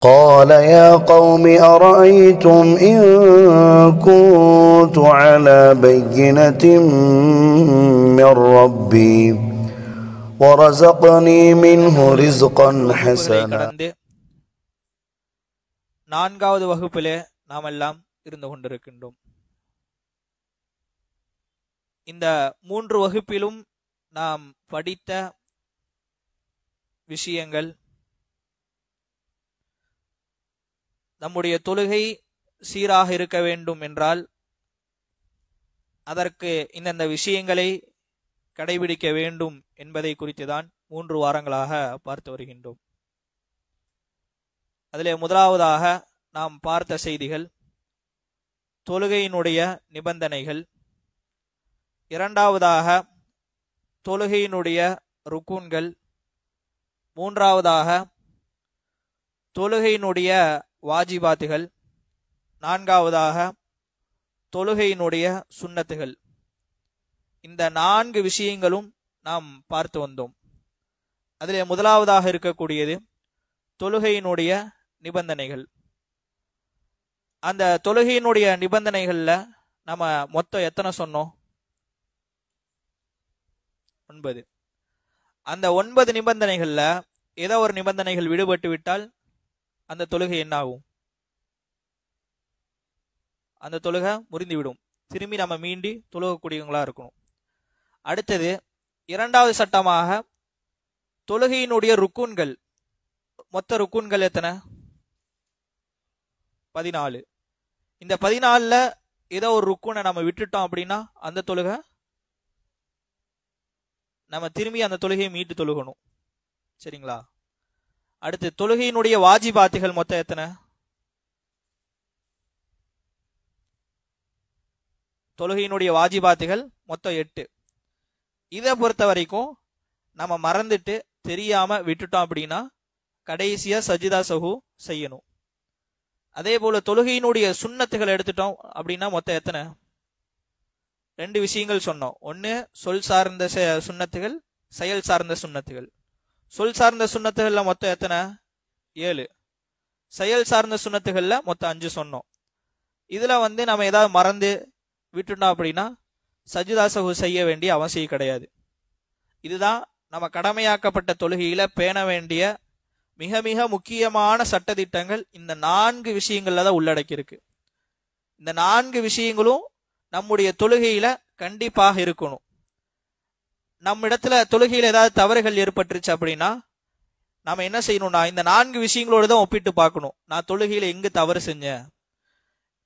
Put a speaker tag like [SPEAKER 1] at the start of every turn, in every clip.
[SPEAKER 1] قال يا قوم أرأيتم إن كنت على بينة من ربي ورزقني منه رزقا حسنا.
[SPEAKER 2] நான்காவது வகுப்பிலே நாம் எல்லாம் இருந்து கொண்டிருக்கின்றோம். இந்த 3 வகுப்பிலும் நாம் படித்த விஷயங்கள், நம்முடைய தொழுகை சீராக இருக்க வேண்டும் என்றால் அதற்கு இந்த விஷயங்களை கடைபிடிக்க வேண்டும் என்பதை குறித்துதான் 3 வாரங்களாக பார்த்து வருகின்றோம். அதிலே முதலாவதாக நாம் பார்த்த செய்திகள் தொழுகையினுடைய நிபந்தனைகள், இரண்டாவதாக தொழுகையினுடைய ருக்கூன்கள், மூன்றாவதாக தொழுகையினுடைய வாஜிபாத்துகள், நான்காவதாக தொழுகையினுடைய சுன்னத்துகள். இந்த 4 விஷயங்களும் நாம் பார்த்து வந்தோம். அதிலே முதலாவதாக இருக்கக்கூடியது தொழுகையினுடைய நிபந்தனைகள். அந்த தொழுகையினுடைய நிபந்தனைகள்ல நம்ம மொத்தம் எத்தனை சொன்னோம்? 9. அந்த 9 நிபந்தனைகள்ல ஏதோ ஒரு நிபந்தனைகள் விடுபட்டு விட்டால் அந்த தொழுகை என்ன ஆகும்? அந்த தொழுகை முறிந்துவிடும். திரும்பி நம்ம மீண்டி தொழுகக்கூடியவங்களா இருக்கணும். அடுத்தது இரண்டாவது சட்டமாக தொழுகையினுடைய ருக்கூன்கள். மொத்த ருக்கூன்கள் எத்தனை? 14. இந்த 14ல ஏதோ ஒரு ருக்கூனை நம்ம விட்டுட்டோம் அப்படின்னா அந்த தொழுகை நம்ம திரும்பி அந்த தொழுகையை மீட்டு தொழுகணும். சரிங்களா? அடுத்து தொழுகையினுடைய வாஜிபாத்துகள் மொத்தம் எத்தனை? தொழுகையினுடைய வாஜிபாத்துகள் மொத்தம் 8. இதை பொறுத்த வரைக்கும் நம்ம மறந்துட்டு தெரியாம விட்டுட்டோம் அப்படின்னா கடைசியா சஜிதா சஹு செய்யணும். அதே போல தொழுகையினுடைய சுன்னத்துகள் எடுத்துட்டோம் அப்படின்னா மொத்தம் எத்தனை? 2 விஷயங்கள் சொன்னோம். ஒன்னு சொல் சார்ந்த சுன்னத்துகள், செயல் சார்ந்த சுன்னத்துகள். சொல் சார்ந்த சுன்னத்துகள்ல மொத்தம் எத்தனை? 7. செயல் சார்ந்த சுன்னத்துகள்ல மொத்தம் 5 சொன்னோம். இதுல நம்ம ஏதாவது மறந்து விட்டுட்டோம் அப்படின்னா சஜிதா சஹு செய்ய வேண்டிய அவசியம் கிடையாது. இதுதான் நம்ம கடமையாக்கப்பட்ட தொழுகையில பேண வேண்டிய மிக மிக முக்கியமான சட்டதிட்டங்கள். இந்த 4 விஷயங்கள்ல தான் உள்ளடக்கி இருக்கு. இந்த 4 விஷயங்களும் நம்முடைய தொழுகையில கண்டிப்பாக இருக்கணும். நம்ம இடத்துல தொழுகையில ஏதாவது தவறுகள் ஏற்பட்டுருச்சு அப்படின்னா நாம என்ன செய்யணும்னா இந்த 4 விஷயங்களோடு தான் ஒப்பிட்டு பார்க்கணும். நான் தொழுகையில எங்க தவறு செஞ்சேன்,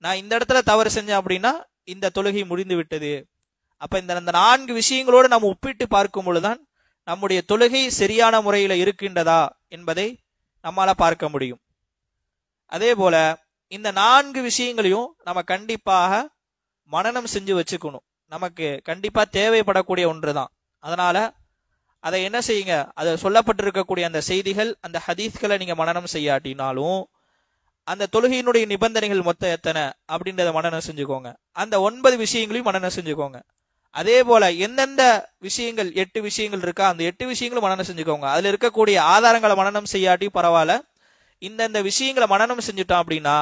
[SPEAKER 2] நான் இந்த இடத்துல தவறு செஞ்சேன் அப்படின்னா இந்த தொழுகை முடிந்து விட்டது. அப்ப இந்த 4 விஷயங்களோடு நம்ம ஒப்பிட்டு பார்க்கும் பொழுதுதான் நம்முடைய தொழுகை சரியான முறையில இருக்கின்றதா என்பதை நம்மால பார்க்க முடியும். அதே போல இந்த 4 விஷயங்களையும் நம்ம கண்டிப்பாக மனனம் செஞ்சு வச்சுக்கணும். நமக்கு கண்டிப்பா தேவைப்படக்கூடிய ஒன்றுதான். அதனால அதை என்ன செய்யுங்க, அதை சொல்லப்பட்டிருக்கக்கூடிய அந்த செய்திகள், அந்த ஹதீஸ்களை நீங்க மனனம் செய்யாட்டினாலும் அந்த தொழுகையினுடைய நிபந்தனைகள் மொத்தம் எத்தனை அப்படின்றத மனனம் செஞ்சுக்கோங்க. அந்த 9 விஷயங்களையும் மனனம் செஞ்சுக்கோங்க. அதே போல எந்தெந்த விஷயங்கள் 8 விஷயங்கள் இருக்கா அந்த 8 விஷயங்களும் மனனம் செஞ்சுக்கோங்க. அதுல இருக்கக்கூடிய ஆதாரங்களை மனனம் செய்யாட்டி பரவாயில்ல. இந்த விஷயங்களை மனனம் செஞ்சுட்டோம் அப்படின்னா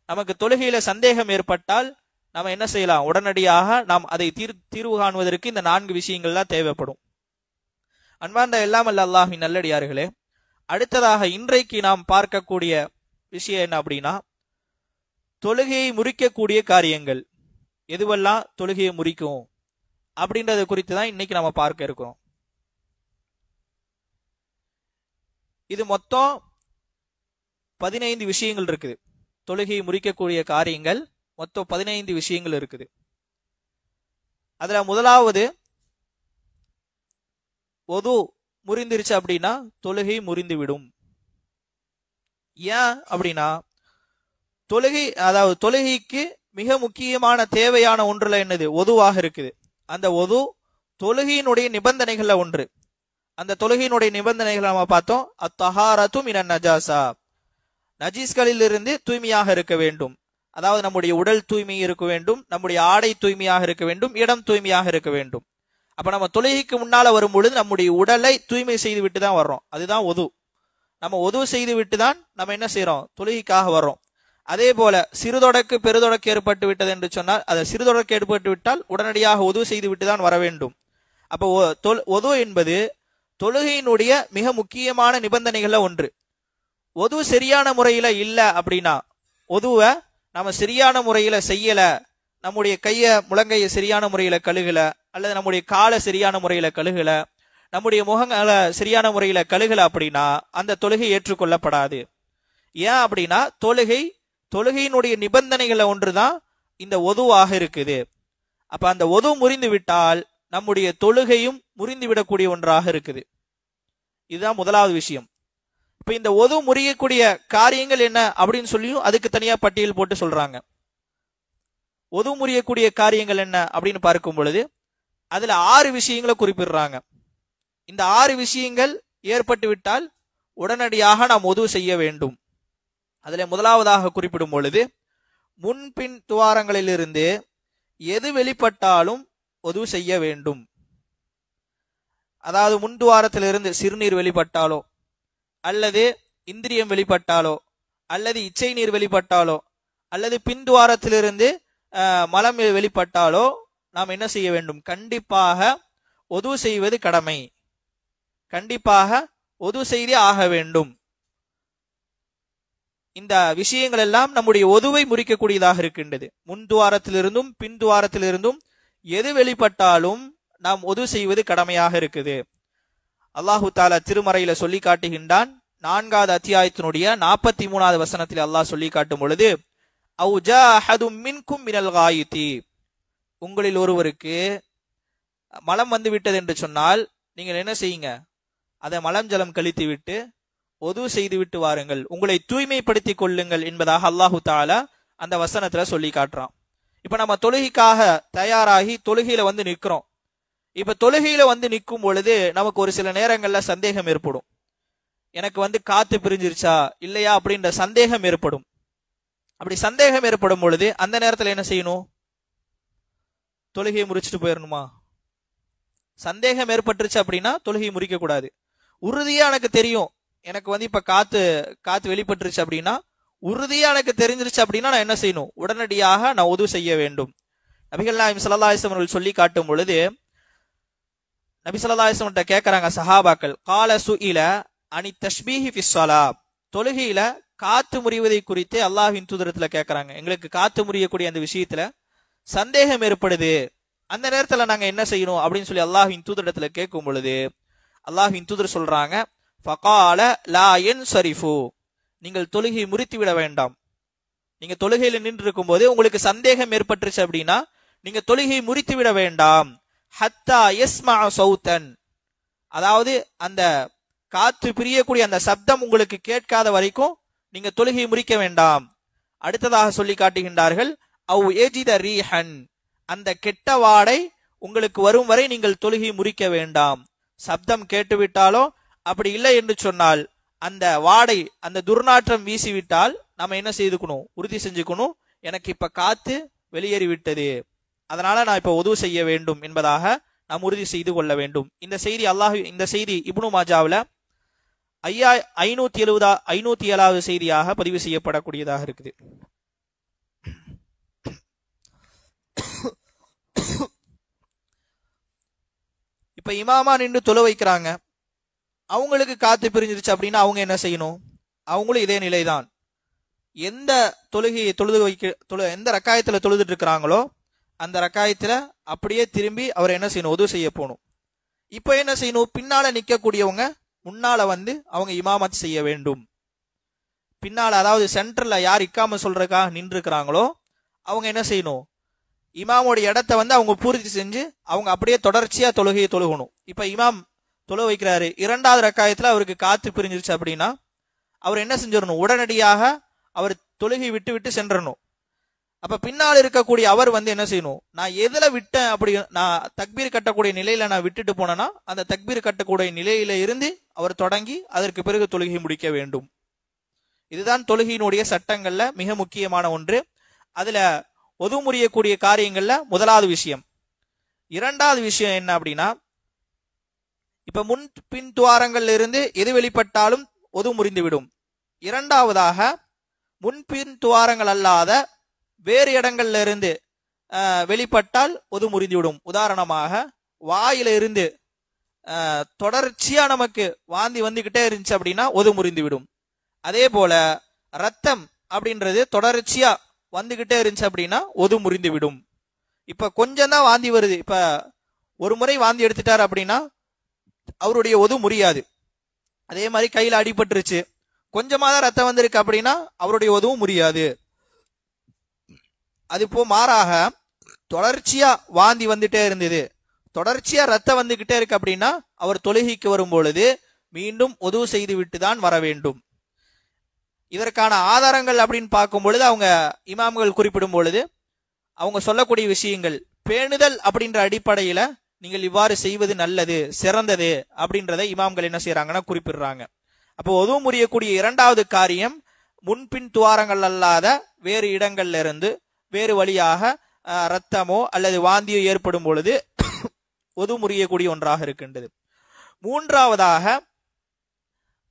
[SPEAKER 2] நமக்கு தொழுகையில சந்தேகம் ஏற்பட்டால் நம்ம என்ன செய்யலாம், உடனடியாக நாம் அதை தீர்வு காணுவதற்கு இந்த 4 விஷயங்கள்லாம் தேவைப்படும். அன்பார்ந்த எல்லாம் அல்ல அல்லாஹ்வின் நல்லடியார்களே, அடுத்ததாக இன்றைக்கு நாம் பார்க்கக்கூடிய விஷயம் என்ன அப்படின்னா தொழுகையை முறிக்கக்கூடிய காரியங்கள். எதுவெல்லாம் தொழுகையை முறிக்கும் அப்படின்றத குறித்து தான் இன்னைக்கு நம்ம பார்க்க இருக்கிறோம். இது மொத்தம் 15 விஷயங்கள் இருக்குது. தொழுகையை முறிக்கக்கூடிய காரியங்கள் மொத்தம் 15 விஷயங்கள் இருக்குது. அதுல முதலாவது ஒது முறிந்துருச்சு அப்படின்னா தொழுகை முறிந்து விடும். ஏன் அப்படின்னா அதாவது தொழுகைக்கு மிக முக்கியமான தேவையான ஒன்றுல என்னது? ஒதுவாக இருக்குது. அந்த ஒது தொழுகையினுடைய நிபந்தனைகள்ல ஒன்று. அந்த தொழுகையினுடைய நிபந்தனைகளை நம்ம பார்த்தோம். அத்தஹாரத்து மினன் நஜாசா, நஜீஸ்களில் இருந்து தூய்மையாக இருக்க வேண்டும். அதாவது நம்முடைய உடல் தூய்மை இருக்க வேண்டும், நம்முடைய ஆடை தூய்மையாக இருக்க வேண்டும், இடம் தூய்மையாக இருக்க வேண்டும். அப்ப நம்ம தொழுகைக்கு முன்னால வரும் பொழுது நம்முடைய உடலை தூய்மை செய்து விட்டு தான் வர்றோம். அதுதான் ஒது. நம்ம உது செய்து விட்டு தான் நம்ம என்ன செய்யறோம், தொழுகைக்காக வர்றோம். அதே போல சிறுதொடக்கு பெருதொடக்கு ஏற்பட்டு விட்டது என்று சொன்னால், அது சிறுதொடக்கு ஏற்பட்டு விட்டால் உடனடியாக உது செய்து விட்டு தான் வர வேண்டும். அப்போ உது என்பது தொழுகையினுடைய மிக முக்கியமான நிபந்தனைகள்ல ஒன்று. உது சரியான முறையில இல்ல அப்படின்னா, உதுவை நம்ம சரியான முறையில செய்யல, நம்முடைய கைய முழங்கைய சரியான முறையில கழுகல, அல்லது நம்முடைய காலை சரியான முறையில கழுகல, நம்முடைய முகங்களை சரியான முறையில கழுகல அப்படின்னா அந்த தொழுகை ஏற்றுக்கொள்ளப்படாது. ஏன் அப்படின்னா தொழுகையினுடைய நிபந்தனைகளை ஒன்றுதான் இந்த உதுவாக இருக்குது. அப்ப அந்த உது முறிந்து விட்டால் நம்முடைய தொழுகையும் முறிந்து விடக்கூடிய ஒன்றாக இருக்குது. இதுதான் முதலாவது விஷயம். இப்ப இந்த உது முறியக்கூடிய காரியங்கள் என்ன அப்படின்னு சொல்லியும் அதுக்கு தனியா பட்டியல் போட்டு சொல்றாங்க. உது முறியக்கூடிய காரியங்கள் என்ன அப்படின்னு பார்க்கும் பொழுது அதுல 6 விஷயங்களை குறிப்பிடுறாங்க. இந்த 6 விஷயங்கள் ஏற்பட்டு விட்டால் உடனடியாக நாம் உது செய்ய வேண்டும். அதுல முதலாவதாக குறிப்பிடும் பொழுது, முன்பின் துவாரங்களிலிருந்து எது வெளிப்பட்டாலும் உது செய்ய வேண்டும். அதாவது முன் துவாரத்திலிருந்து சிறுநீர் வெளிப்பட்டாலோ, அல்லது இந்திரியம் வெளிப்பட்டாலோ, அல்லது இச்சை நீர் வெளிப்பட்டாலோ, அல்லது பின் துவாரத்திலிருந்து மலம் வெளிப்பட்டாலோ நாம் என்ன செய்ய வேண்டும், கண்டிப்பாக உது செய்வது கடமை. கண்டிப்பாக உது செய்தே ஆக வேண்டும். இந்த விஷயங்கள் எல்லாம் நம்முடைய உதுவை முறிக்கக்கூடியதாக இருக்கின்றது. முன் துவாரத்திலிருந்தும் பின் துவாரத்திலிருந்தும் எது வெளிப்பட்டாலும் நாம் உது செய்வது கடமையாக இருக்குது. அல்லாஹு தாலா திருமறையில சொல்லி காட்டுகின்றான். 4வது அத்தியாயத்தினுடைய 43வது வசனத்தில் அல்லாஹ் சொல்லி காட்டும் பொழுது, அவு ஜாஹதும் மின்கும் மினல் காயிதி, உங்களில் ஒருவருக்கு மலம் வந்து விட்டது என்று சொன்னால் நீங்கள் என்ன செய்யுங்க, அதை மலம் ஜலம் கழித்து விட்டு உது செய்து விட்டு வாருங்கள், உங்களை தூய்மைப்படுத்திக் கொள்ளுங்கள் என்பதாக அல்லாஹு தாலா அந்த வசனத்துல சொல்லி காட்டுறான். இப்ப நம்ம தொழுகைக்காக தயாராகி தொழுகையில வந்து நிற்கிறோம். இப்ப தொழுகையில வந்து நிற்கும் பொழுது நமக்கு ஒரு சில நேரங்கள்ல சந்தேகம் ஏற்படும். எனக்கு வந்து காத்து பிரிஞ்சிருச்சா இல்லையா அப்படின்ற சந்தேகம் ஏற்படும். அப்படி சந்தேகம் ஏற்படும் பொழுது அந்த நேரத்துல என்ன செய்யணும், தொழுகையை முறிச்சிட்டு போயிடணுமா? சந்தேகம் ஏற்பட்டுருச்சு அப்படின்னா தொழுகையை முறிக்க கூடாது. உறுதியா எனக்கு தெரியும், எனக்கு வந்து இப்ப காத்து வெளிப்பட்டுருச்சு அப்படின்னா, உறுதியா எனக்கு தெரிஞ்சிருச்சு அப்படின்னா நான் என்ன செய்யணும், உடனடியாக நான் உது செய்ய வேண்டும். நபிகள் நாயகம் ஸல்லல்லாஹு அலைஹி வஸல்லம் அவர்கள் சொல்லி காட்டும் பொழுது நபி ஸல்லல்லாஹு அலைஹி வஸல்லம் கேட்கறாங்க சஹாபாக்கள், கால சுஇல அனி தஷ்பீஹி ஃபிஸ் ஸலா, தொழுகையில காத்து முறிவதை குறித்து அல்லாஹ்வின் தூதரத்துல கேட்கறாங்க. எங்களுக்கு காத்து முறியக்கூடிய அந்த விஷயத்துல சந்தேகம் ஏற்படுது, அந்த நேரத்துல நாங்க என்ன செய்யணும் அப்படின்னு சொல்லி அல்லாஹ்வின் தூதரத்துல கேட்கும் பொழுது அல்லாஹ்வின் தூதர் சொல்றாங்க, ஃபகால லா யன்சரிஃபு, நீங்கள் தொழுகையை முறித்து விட வேண்டாம். நீங்க தொழுகையில நின்று இருக்கும் போது உங்களுக்கு சந்தேகம் ஏற்பட்டுருச்சு அப்படின்னா நீங்க தொழுகையை முறித்து விட வேண்டாம். ஹத்தா யஸ்மா சௌத்தன், அதாவது அந்த காத்து பிரியக்கூடிய அந்த சப்தம் உங்களுக்கு கேட்காத வரைக்கும் நீங்க தொழுகையை முறிக்க வேண்டாம். அடுத்ததாக சொல்லி காட்டுகின்றார்கள், அவ் ஏஜித ரீஹன், அந்த கெட்ட வாடை உங்களுக்கு வரும் வரை நீங்கள் தொழுகையை முறிக்க வேண்டாம். சப்தம் கேட்டுவிட்டாலோ அப்படி இல்லை என்று சொன்னால் அந்த வாடை அந்த துர்நாற்றம் வீசிவிட்டால் நம்ம என்ன செய்துக்கணும், உறுதி செஞ்சுக்கணும், எனக்கு இப்ப காத்து வெளியேறி விட்டது, அதனால நான் இப்ப உது செய்ய வேண்டும் என்பதாக நாம் உறுதி செய்து கொள்ள வேண்டும். இந்த செய்தி இப்னு மாஜாவுல 507வது செய்தியாக பதிவு செய்யப்படக்கூடியதாக இருக்குது. இப்ப இமாமா நின்று தொழு வைக்கிறாங்க, அவங்களுக்கு காத்து பிரிஞ்சிருச்சு அப்படின்னா அவங்க என்ன செய்யணும், அவங்களும் இதே நிலைதான். எந்த தொழுகையை எந்த ரக்காயத்துல தொழுதுட்டு இருக்கிறாங்களோ அந்த ரக்காயத்துல அப்படியே திரும்பி அவர் என்ன செய்யணும், உது செய்ய போகணும். இப்ப என்ன செய்யணும், பின்னால நிக்கக்கூடியவங்க முன்னால வந்து அவங்க இமாமத் செய்ய வேண்டும். பின்னால அதாவது சென்டர்ல யார் இக்காம சொல்றக்கா நின்று இருக்கிறாங்களோ அவங்க என்ன செய்யணும், இமாமோட இடத்த வந்து அவங்க பூர்த்தி செஞ்சு அவங்க அப்படியே தொடர்ச்சியா தொழுகையை தொழுகணும். இப்ப இமாம் தொழு வைக்கிறாரு, 2வது ரக்காயத்துல அவருக்கு காத்து பிரிஞ்சிருச்சு அப்படின்னா அவர் என்ன செஞ்சிடணும், உடனடியாக அவர் தொழுகை விட்டு சென்றணும். அப்ப பின்னால் இருக்கக்கூடிய அவர் வந்து என்ன செய்யணும், நான் எதுல விட்டேன், அப்படி நான் தக்பீர் கட்டக்கூடிய நிலையில நான் விட்டுட்டு போனேன்னா அந்த தக்பீர் கட்டக்கூடிய நிலையில இருந்து அவர் தொடங்கி அதற்கு பிறகு தொழுகை முடிக்க வேண்டும். இதுதான் தொழுகையினுடைய சட்டங்கள்ல மிக முக்கியமான ஒன்று. அதுல உது முறியக்கூடிய காரியங்கள்ல முதலாவது விஷயம். 2வது விஷயம் என்ன அப்படின்னா, இப்ப முன் பின் துவாரங்கள்ல இருந்து எது வெளிப்பட்டாலும் ஒது முறிந்துவிடும். இரண்டாவதாக முன்பின் துவாரங்கள் அல்லாத வேறு இடங்கள்ல இருந்து வெளிப்பட்டால் ஒது முறிந்துவிடும். உதாரணமாக வாயிலிருந்து தொடர்ச்சியா நமக்கு வாந்தி வந்துகிட்டே இருந்துச்சு அப்படின்னா ஒது முறிந்துவிடும். அதே போல ரத்தம் அப்படின்றது தொடர்ச்சியா வந்துகிட்டே இருந்துச்சு அப்படின்னா ஒது முறிந்துவிடும். இப்ப கொஞ்சம் தான் வாந்தி வருது, இப்ப ஒரு முறை வாந்தி எடுத்துட்டார் அப்படின்னா அவருடைய ஒது முறியாது. அதே மாதிரி கையில அடிபட்டுருச்சு, கொஞ்சமா தான் ரத்தம் வந்திருக்கு அப்படின்னா அவருடைய ஒதுவும் முறியாது. அது போ மாறாக தொடர்ச்சியா வாந்தி வந்துட்டே இருந்தது, தொடர்ச்சியா ரத்தம் வந்துகிட்டே இருக்கு அப்படின்னா அவர் தொழுகைக்கு வரும் பொழுது மீண்டும் ஒது செய்து விட்டு தான் வர வேண்டும். இதற்கான ஆதாரங்கள் அப்படின்னு பார்க்கும் பொழுது அவங்க இமாம்கள் குறிப்பிடும் பொழுது அவங்க சொல்லக்கூடிய விஷயங்கள் பேணுதல் அப்படின்ற அடிப்படையில நீங்கள் இவ்வாறு செய்வது நல்லது, சிறந்தது அப்படின்றத இமாம்கள் என்ன செய்யறாங்கன்னா குறிப்பிடுறாங்க. அப்போ ஒது முறியக்கூடிய இரண்டாவது காரியம் முன்பின் துவாரங்கள் அல்லாத வேறு இடங்கள்ல இருந்து வேறு வழியாக ரத்தமோ அல்லது வாந்தியோ ஏற்படும் பொழுது ஒது முறியக்கூடிய ஒன்றாக இருக்கின்றது. மூன்றாவதாக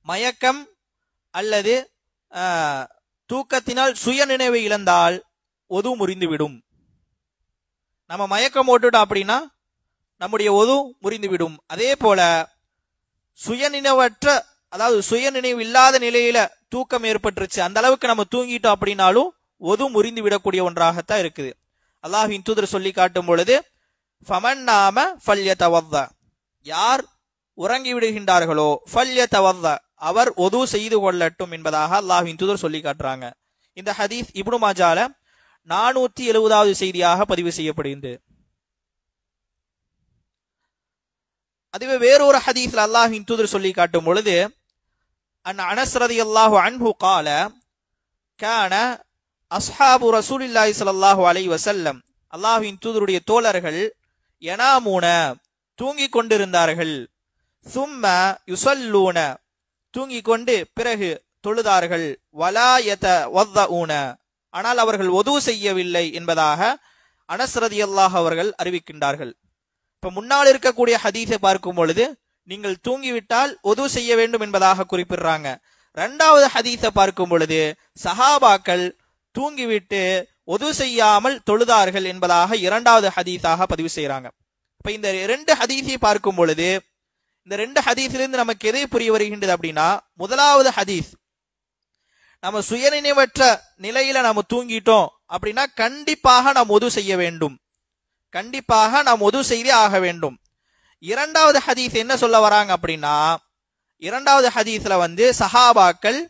[SPEAKER 2] மயக்கம் அல்லது தூக்கத்தினால் சுய நினைவை இழந்தால் ஒது முறிந்துவிடும். நம்ம மயக்கம் போட்டுட்டோம் அப்படின்னா நம்முடைய ஒது முறிந்துவிடும். அதே போல சுயநினைவற்ற, அதாவது சுயநினைவு இல்லாத நிலையில தூக்கம் ஏற்பட்டுருச்சு, அந்த அளவுக்கு நம்ம தூங்கிட்டோம் அப்படின்னாலும் ஒது முறிந்து விடக்கூடிய ஒன்றாகத்தான் இருக்குது. அல்லாஹ்வின் தூதர் சொல்லி காட்டும் பொழுது ஃபமன் நாம ஃபல்யதவத்த, யார் உறங்கி விடுகின்றார்களோ ஃபல்யதவத்த, அவர் ஒது செய்து கொள்ளட்டும் என்பதாக அல்லாஹ்வின் தூதர் சொல்லி காட்டுறாங்க. இந்த ஹதீஸ் இப்னு மாஜால 470வது செய்தியாக பதிவு செய்யப்படுகிறது. அதுவே வேறொரு ஹதீஸ்ல அல்லாஹ்வின் தூதர் சொல்லி காட்டும் பொழுது அனஸ் ரலியல்லாஹு அன்ஹு قال كان அஸ்ஹாபு ரசூலில்லாஹி ஸல்லல்லாஹு அலைஹி வஸல்லம், அல்லாஹ்வின் தூதருடைய தோழர்கள் யனாமூன தூங்கிக் கொண்டிருந்தார்கள், சும்ம யுஸல்லூன தூங்கிக் கொண்டு பிறகு தொழுதார்கள், வலா யதவத்தஊன ஆனால் அவர்கள் ஒது செய்யவில்லை என்பதாக அனஸ் ரலியல்லாஹு அவர்கள் அறிவிக்கின்றார்கள். இப்ப முன்னால் இருக்கக்கூடிய ஹதீஸை பார்க்கும் பொழுது நீங்கள் தூங்கிவிட்டால் ஒது செய்ய வேண்டும் என்பதாக குறிப்பிடுறாங்க. இரண்டாவது ஹதீஸை பார்க்கும் பொழுது சஹாபாக்கள் தூங்கிவிட்டு ஒது செய்யாமல் தொழுதார்கள் என்பதாக இரண்டாவது ஹதீஸாக பதிவு செய்யறாங்க. இப்ப இந்த ரெண்டு ஹதீஸை பார்க்கும் பொழுது இந்த ரெண்டு ஹதீஸிலிருந்து நமக்கு எதை புரிய வருகின்றது அப்படின்னா, முதலாவது ஹதீஸ் நம்ம சுயநினைவற்ற நிலையில நம்ம தூங்கிட்டோம் அப்படின்னா கண்டிப்பாக நாம் ஒது செய்ய வேண்டும், கண்டிப்பாக நாம் ஒது செய்தே ஆக வேண்டும். இரண்டாவது ஹதீஸ் என்ன சொல்ல வராங்க அப்படின்னா, இரண்டாவது ஹதீஸ்ல சஹாபாக்கள்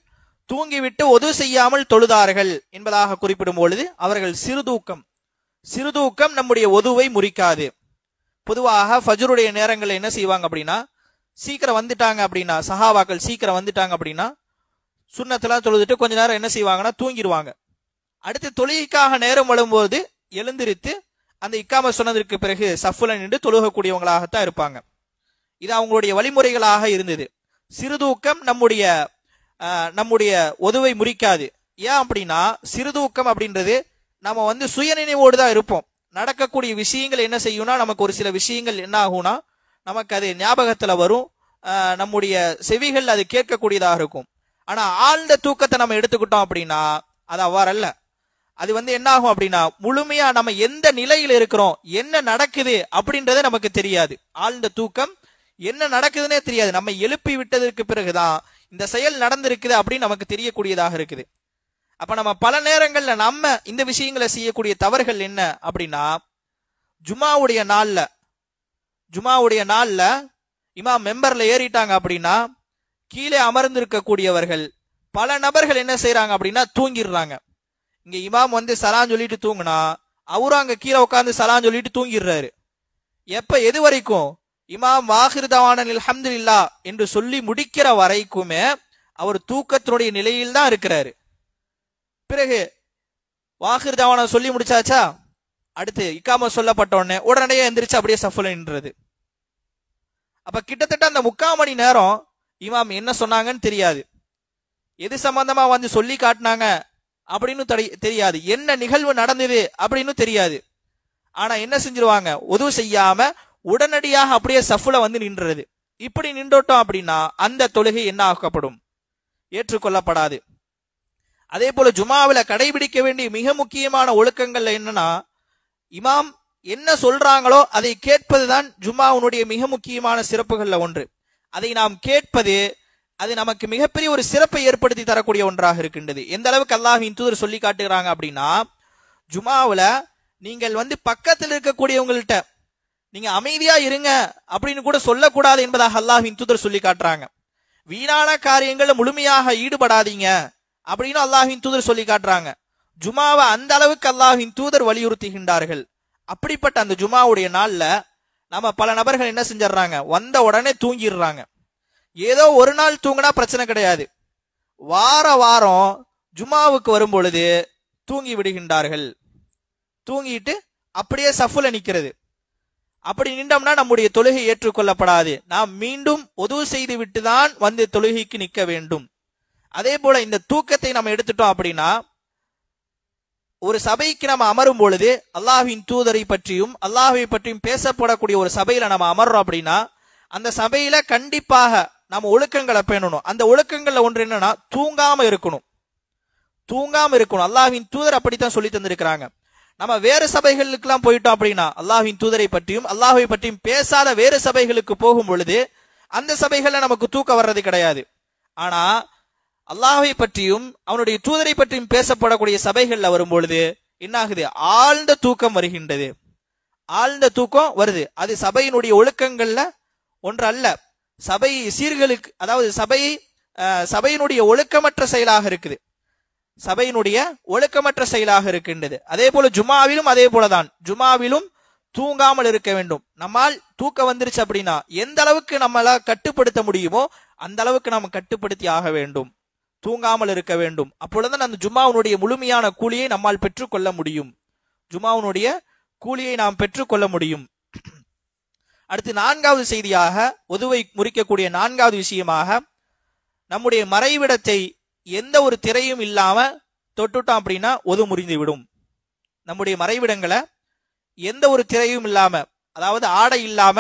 [SPEAKER 2] தூங்கிவிட்டு ஒது செய்யாமல் தொழுதார்கள் என்பதாக குறிப்பிடும் பொழுது அவர்கள் சிறுதூக்கம் நம்முடைய ஒதுவை முறிக்காது. பொதுவாக ஃபஜ்ருடைய நேரங்களில் என்ன செய்வாங்க அப்படின்னா, சீக்கிரம் வந்துட்டாங்க அப்படின்னா, சஹாபாக்கள் சீக்கிரம் வந்துட்டாங்க அப்படின்னா சுன்னத்தெல்லாம் தொழுதுட்டு கொஞ்ச நேரம் என்ன செய்வாங்கன்னா தூங்கிடுவாங்க. அடுத்து தொழுகைக்காக நேரம் வரும்போது எழுந்திருத்து அந்த இக்காம சொன்னதற்கு பிறகு சஃபுல நின்று தொழுகக்கூடியவங்களாகத்தான் இருப்பாங்க. இது அவங்களுடைய வழிமுறைகளாக இருந்தது. சிறுதூக்கம் நம்முடைய ஒதுவை முறிக்காது. ஏன் அப்படின்னா சிறுதூக்கம் அப்படின்றது நம்ம சுயநினைவோடு தான் இருப்போம். நடக்கக்கூடிய விஷயங்கள் என்ன செய்யும்னா, நமக்கு ஒரு சில விஷயங்கள் என்ன ஆகும்னா நமக்கு அது ஞாபகத்துல வரும், நம்முடைய செவிகள் அது கேட்கக்கூடியதாக இருக்கும். ஆனா ஆழ்ந்த தூக்கத்தை நம்ம எடுத்துக்கிட்டோம் அப்படின்னா அது அவ்வாறல்ல. அது என்ன ஆகும் அப்படின்னா முழுமையா நம்ம எந்த நிலையில இருக்கிறோம், என்ன நடக்குது அப்படின்றதே நமக்கு தெரியாது. ஆழ்ந்த தூக்கம் என்ன நடக்குதுன்னே தெரியாது. நம்ம எழுப்பி விட்டதற்கு பிறகுதான் இந்த செயல் நடந்திருக்குது அப்படின்னு நமக்கு தெரியக்கூடியதாக இருக்குது. அப்ப நம்ம பல நேரங்கள்ல நம்ம இந்த விஷயங்களை செய்யக்கூடிய தவறுகள் என்ன அப்படின்னா, ஜுமாவுடைய நாள்ல இமாம் மெம்பர்ல ஏறிட்டாங்க அப்படின்னா கீழே அமர்ந்திருக்கக்கூடியவர்கள் பல நபர்கள் என்ன செய்யறாங்க அப்படின்னா தூங்கிடுறாங்க. இங்க இமாம் சலான் சொல்லிட்டு தூங்குனா அவரும் அங்க கீழே உட்கார்ந்து சலான் சொல்லிட்டு தூங்கிடுறாரு. எப்ப எது வரைக்கும் இமாம் வாஹிர் தவானன் அல்ஹம்துலில்லாஹ் என்று சொல்லி முடிக்கிற வரைக்குமே அவர் தூக்கத்தினுடைய நிலையில் தான் இருக்கிறாரு. பிறகு வாஹிர் தவான சொல்லி முடிச்சாச்சா, அடுத்து இக்காம சொல்லப்பட்ட உடனடியே எந்திரிச்சு அப்படியே சஃபுல நின்றது. அப்ப கிட்டத்தட்ட அந்த 3/4 மணி நேரம் இமாம் என்ன சொன்னாங்கன்னு தெரியாது, எது சம்பந்தமா சொல்லி காட்டினாங்க அப்படின்னு தெரியாது, என்ன நிகழ்வு நடந்தது அப்படின்னு தெரியாது. ஆனா என்ன செஞ்சிருவாங்க, ஒது செய்யாம உடனடியாக அப்படியே சஃபுல நின்றது. இப்படி நின்றோட்டோம் அப்படின்னா அந்த தொழுகை என்ன ஆக்கப்படும், ஏற்றுக்கொள்ளப்படாது. அதே போல ஜுமாவில் கடைபிடிக்க வேண்டிய மிக முக்கியமான ஒழுக்கங்கள்ல என்னன்னா, இமாம் என்ன சொல்றாங்களோ அதை கேட்பதுதான் ஜுமாவுடைய மிக முக்கியமான சிறப்புகள்ல ஒன்று. அதை நாம் கேட்பது அது நமக்கு மிகப்பெரிய ஒரு சிறப்பை ஏற்படுத்தி தரக்கூடிய ஒன்றாக இருக்கின்றது. எந்த அளவுக்கு அல்லாஹ்வின் தூதர் சொல்லி காட்டுகிறாங்க அப்படின்னா, ஜுமாவுல நீங்கள் பக்கத்தில் இருக்கக்கூடியவங்கள்ட்ட நீங்க அமைதியா இருங்க அப்படின்னு கூட சொல்லக்கூடாது என்பதாக அல்லாஹ்வின் தூதர் சொல்லி காட்டுறாங்க. வீணான காரியங்கள்ல முழுமையாக ஈடுபடாதீங்க அப்படின்னு அல்லாஹ்வின் தூதர் சொல்லி காட்டுறாங்க. ஜுமாவை அந்த அளவுக்கு அல்லாஹ்வின் தூதர் வலியுறுத்துகின்றார்கள். அப்படிப்பட்ட அந்த ஜுமாவுடைய நாள்ல நம்ம பல நபர்கள் என்ன செஞ்சிடறாங்க, வந்த உடனே தூங்கிடுறாங்க. ஏதோ ஒரு நாள் தூங்கினா பிரச்சனை கிடையாது, வாரம் ஜுமாவுக்கு வரும் பொழுது தூங்கி விடுகின்றார்கள். தூங்கிட்டு அப்படியே சஃபுல நிக்கிறது. அப்படி நின்றோம்னா நம்முடைய தொழுகை ஏற்றுக்கொள்ளப்படாது. நாம் மீண்டும் ஒது செய்து விட்டு தான் தொழுகைக்கு நிற்க வேண்டும். அதே போல இந்த தூக்கத்தை நம்ம எடுத்துட்டோம் அப்படின்னா, ஒரு சபைக்கு நம்ம அமரும் பொழுது அல்லாஹ்வின் தூதரை பற்றியும் அல்லாஹ்வை பற்றியும் பேசப்படக்கூடிய ஒரு சபையில நம்ம அமர்றோம் அப்படின்னா, அந்த சபையில கண்டிப்பாக நம்ம ஒழுக்கங்களை பேணணும். அந்த ஒழுக்கங்கள்ல ஒன்று என்னன்னா, தூங்காம இருக்கணும். அல்லாஹ்வின் தூதர் அப்படித்தான் சொல்லி தந்திருக்கிறாங்க. நம்ம வேறு சபைகளுக்கு எல்லாம் போயிட்டோம் அப்படின்னா, அல்லாஹ்வின் தூதரை பற்றியும் அல்லாஹ்வை பற்றியும் பேசாத வேறு சபைகளுக்கு போகும் பொழுது அந்த சபைகள்ல நமக்கு தூக்கம் வர்றது கிடையாது. ஆனா அல்லாஹ்வை பற்றியும் அவனுடைய தூதரை பற்றியும் பேசப்படக்கூடிய சபைகள்ல வரும் பொழுது என்ன ஆகுது, ஆழ்ந்த தூக்கம் வருகின்றது. ஆழ்ந்த தூக்கம் வருது. அது சபையினுடைய ஒழுக்கங்கள்ல ஒன்று அல்ல. சபை சீர்களுக்கு, அதாவது சபையினுடைய ஒழுக்கமற்ற செயலாக இருக்குது. சபையினுடைய ஒழுக்கமற்ற செயலாக இருக்கின்றது. அதே போல ஜுமாவிலும் அதே போலதான். ஜுமாவிலும் தூங்காமல் இருக்க வேண்டும். நம்மால் தூக்கம் வந்துருச்சு அப்படின்னா எந்த அளவுக்கு நம்மள கட்டுப்படுத்த முடியுமோ அந்த அளவுக்கு நாம் கட்டுப்படுத்தி ஆக வேண்டும். தூங்காமல் இருக்க வேண்டும். அப்பொழுதுதான் அந்த ஜுமாவுடைய முழுமையான கூலியை நம்மால் பெற்றுக்கொள்ள முடியும். ஜுமாவுடைய கூலியை நாம் பெற்றுக்கொள்ள முடியும். அடுத்து நான்காவது செய்தியாக, ஒதுவை முறிக்கக்கூடிய நான்காவது விஷயமாக, நம்முடைய மறைவிடத்தை எந்த ஒரு திரையும் இல்லாம தொட்டுட்டோம் அப்படின்னா ஒது முறிந்து விடும். நம்முடைய மறைவிடங்களை எந்த ஒரு திரையும் இல்லாம, அதாவது ஆடை இல்லாம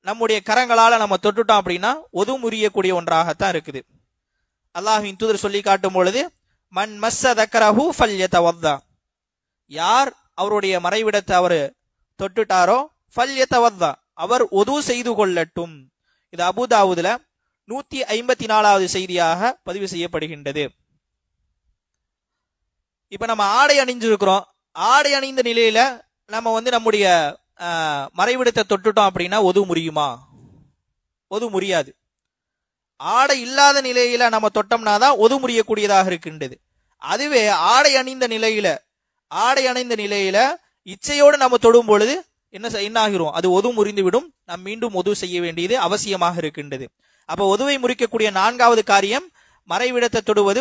[SPEAKER 2] நம்முடைய கரங்களால நம்ம தொட்டுட்டோம் அப்படின்னா ஒது முறியக்கூடிய ஒன்றாகத்தான் இருக்குது. அல்லாஹ்வின் தூதர் சொல்லி காட்டும் பொழுது, மன் மஸ்ஸ தக்கரஹு ஃபல்யதவத்தா, யார் அவருடைய மறைவிடத்தை அவர் தொட்டுட்டாரோ ஃபல்யதவத்தா, அவர் ஒது செய்து கொள்ளட்டும். இது அபூதாவுதுல 154வது செய்தியாக பதிவு செய்யப்படுகின்றது. இப்ப நம்ம ஆடை அணிஞ்சிருக்கிறோம். ஆடை அணிந்த நிலையில நம்ம நம்முடைய மறைவிடத்தை தொட்டுட்டோம் அப்படின்னா ஒது முறியுமா? ஒது முறியாது. ஆடை இல்லாத நிலையில நம்ம தொட்டோம்னா தான் ஒது முறியக்கூடியதாக இருக்கின்றது. அதுவே ஆடை அணிந்த நிலையில இச்சையோடு நம்ம தொடும் பொழுது என்ன ஆகிறோம், அது ஒது முறிந்து விடும். நாம் மீண்டும் ஒது செய்ய வேண்டியது அவசியமாக இருக்கின்றது. அப்ப ஒதுவை முறிக்கக்கூடிய நான்காவது காரியம் மறைவிடத்தை தொடுவது.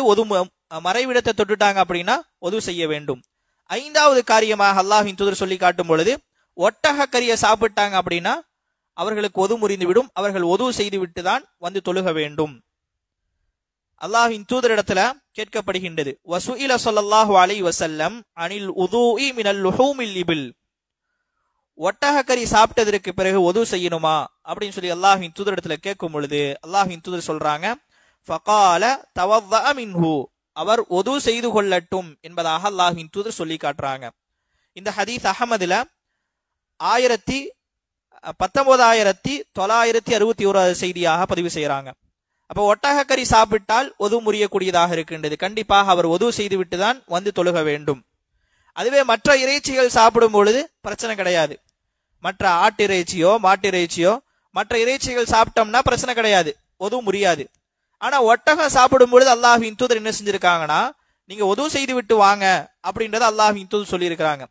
[SPEAKER 2] மறைவிடத்தை தொட்டுட்டாங்க அப்படின்னா ஒது செய்ய வேண்டும். ஐந்தாவது காரியமாக அல்லாஹ்வின் தூதர் சொல்லி காட்டும் பொழுது, ஒட்டக கறியை சாப்பிட்டாங்க அப்படின்னா அவர்களுக்கு ஒது முறிந்து விடும். அவர்கள் ஒது செய்து விட்டு தான் தொழுக வேண்டும். அல்லாஹ்வின் தூதரிடத்துல கேட்கப்படுகின்றது, வசுஇல ஸல்லல்லாஹு அலைஹி வஸல்லம் அனில் உதூஇ மினல் லுஹூமில் இபில், ஒட்டக கறி சாப்பிட்டதற்கு பிறகு ஒது செய்யணுமா அப்படின்னு சொல்லி அல்லாஹ்வின் தூதரிடத்துல கேட்கும் பொழுது அல்லாஹ்வின் தூதர் சொல்றாங்க, ஃபகால தவவ்வஅ மின்ஹு, அவர் ஒது செய்து கொள்ளட்டும் என்பதாக அல்லாஹ்வின் தூதர் சொல்லி காட்டுறாங்க. இந்த ஹதீஸ் அஹமதுல 19,961 செய்தியாக பதிவு செய்யறாங்க. அப்ப ஒட்டக கறி சாப்பிட்டால் ஒது முறியக்கூடியதாக இருக்கின்றது. கண்டிப்பாக அவர் ஒது செய்து விட்டு தான் தொழுக வேண்டும். அதுவே மற்ற இறைச்சிகள் சாப்பிடும் பொழுது பிரச்சனை கிடையாது. மற்ற ஆட்டிறைச்சியோ மாட்டிறைச்சியோ மற்ற இறைச்சிகள் சாப்பிட்டோம்னா பிரச்சனை கிடையாது, ஒது முறியாது. ஆனா ஒட்டகம் சாப்பிடும் பொழுது அல்லாஹ்வின் தூதர் என்ன செஞ்சிருக்காங்கன்னா, நீங்க ஒது செய்து விட்டு வாங்க அப்படின்றத அல்லாஹ்வின் தூதர் சொல்லி இருக்கிறாங்க.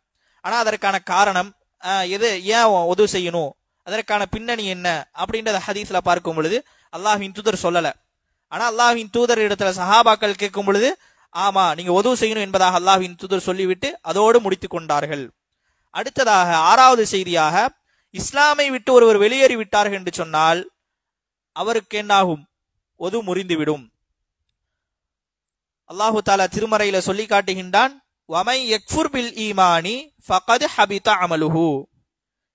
[SPEAKER 2] ஆனா அதற்கான காரணம் எது, ஏன் ஒது செய்யணும், அதற்கான பின்னணி என்ன அப்படின்றத ஹதீஸ்ல பார்க்கும் பொழுது அல்லாஹ்வின் தூதர் சொல்லல. ஆனா அல்லாஹ்வின் தூதர் இடத்துல சஹாபாக்கள் கேட்கும் பொழுது, ஆமா நீங்க ஒது செய்யணும் என்பதாக அல்லாஹ்வின் தூதர் சொல்லிவிட்டு அதோடு முடித்துக் கொண்டார்கள். அடுத்ததாக ஆறாவது செய்தியாக, இஸ்லாமை விட்டு ஒருவர் வெளியேறி விட்டார்கள் என்று சொன்னால் அவருக்கு என்னாகும், ஒது முறிந்துவிடும். அல்லாஹு தஆலா திருமறையில சொல்லி காட்டுகின்றான், வமை யக்ஃபுர் பில் ஈமானி ஃபகத் ஹபித அமலுஹு,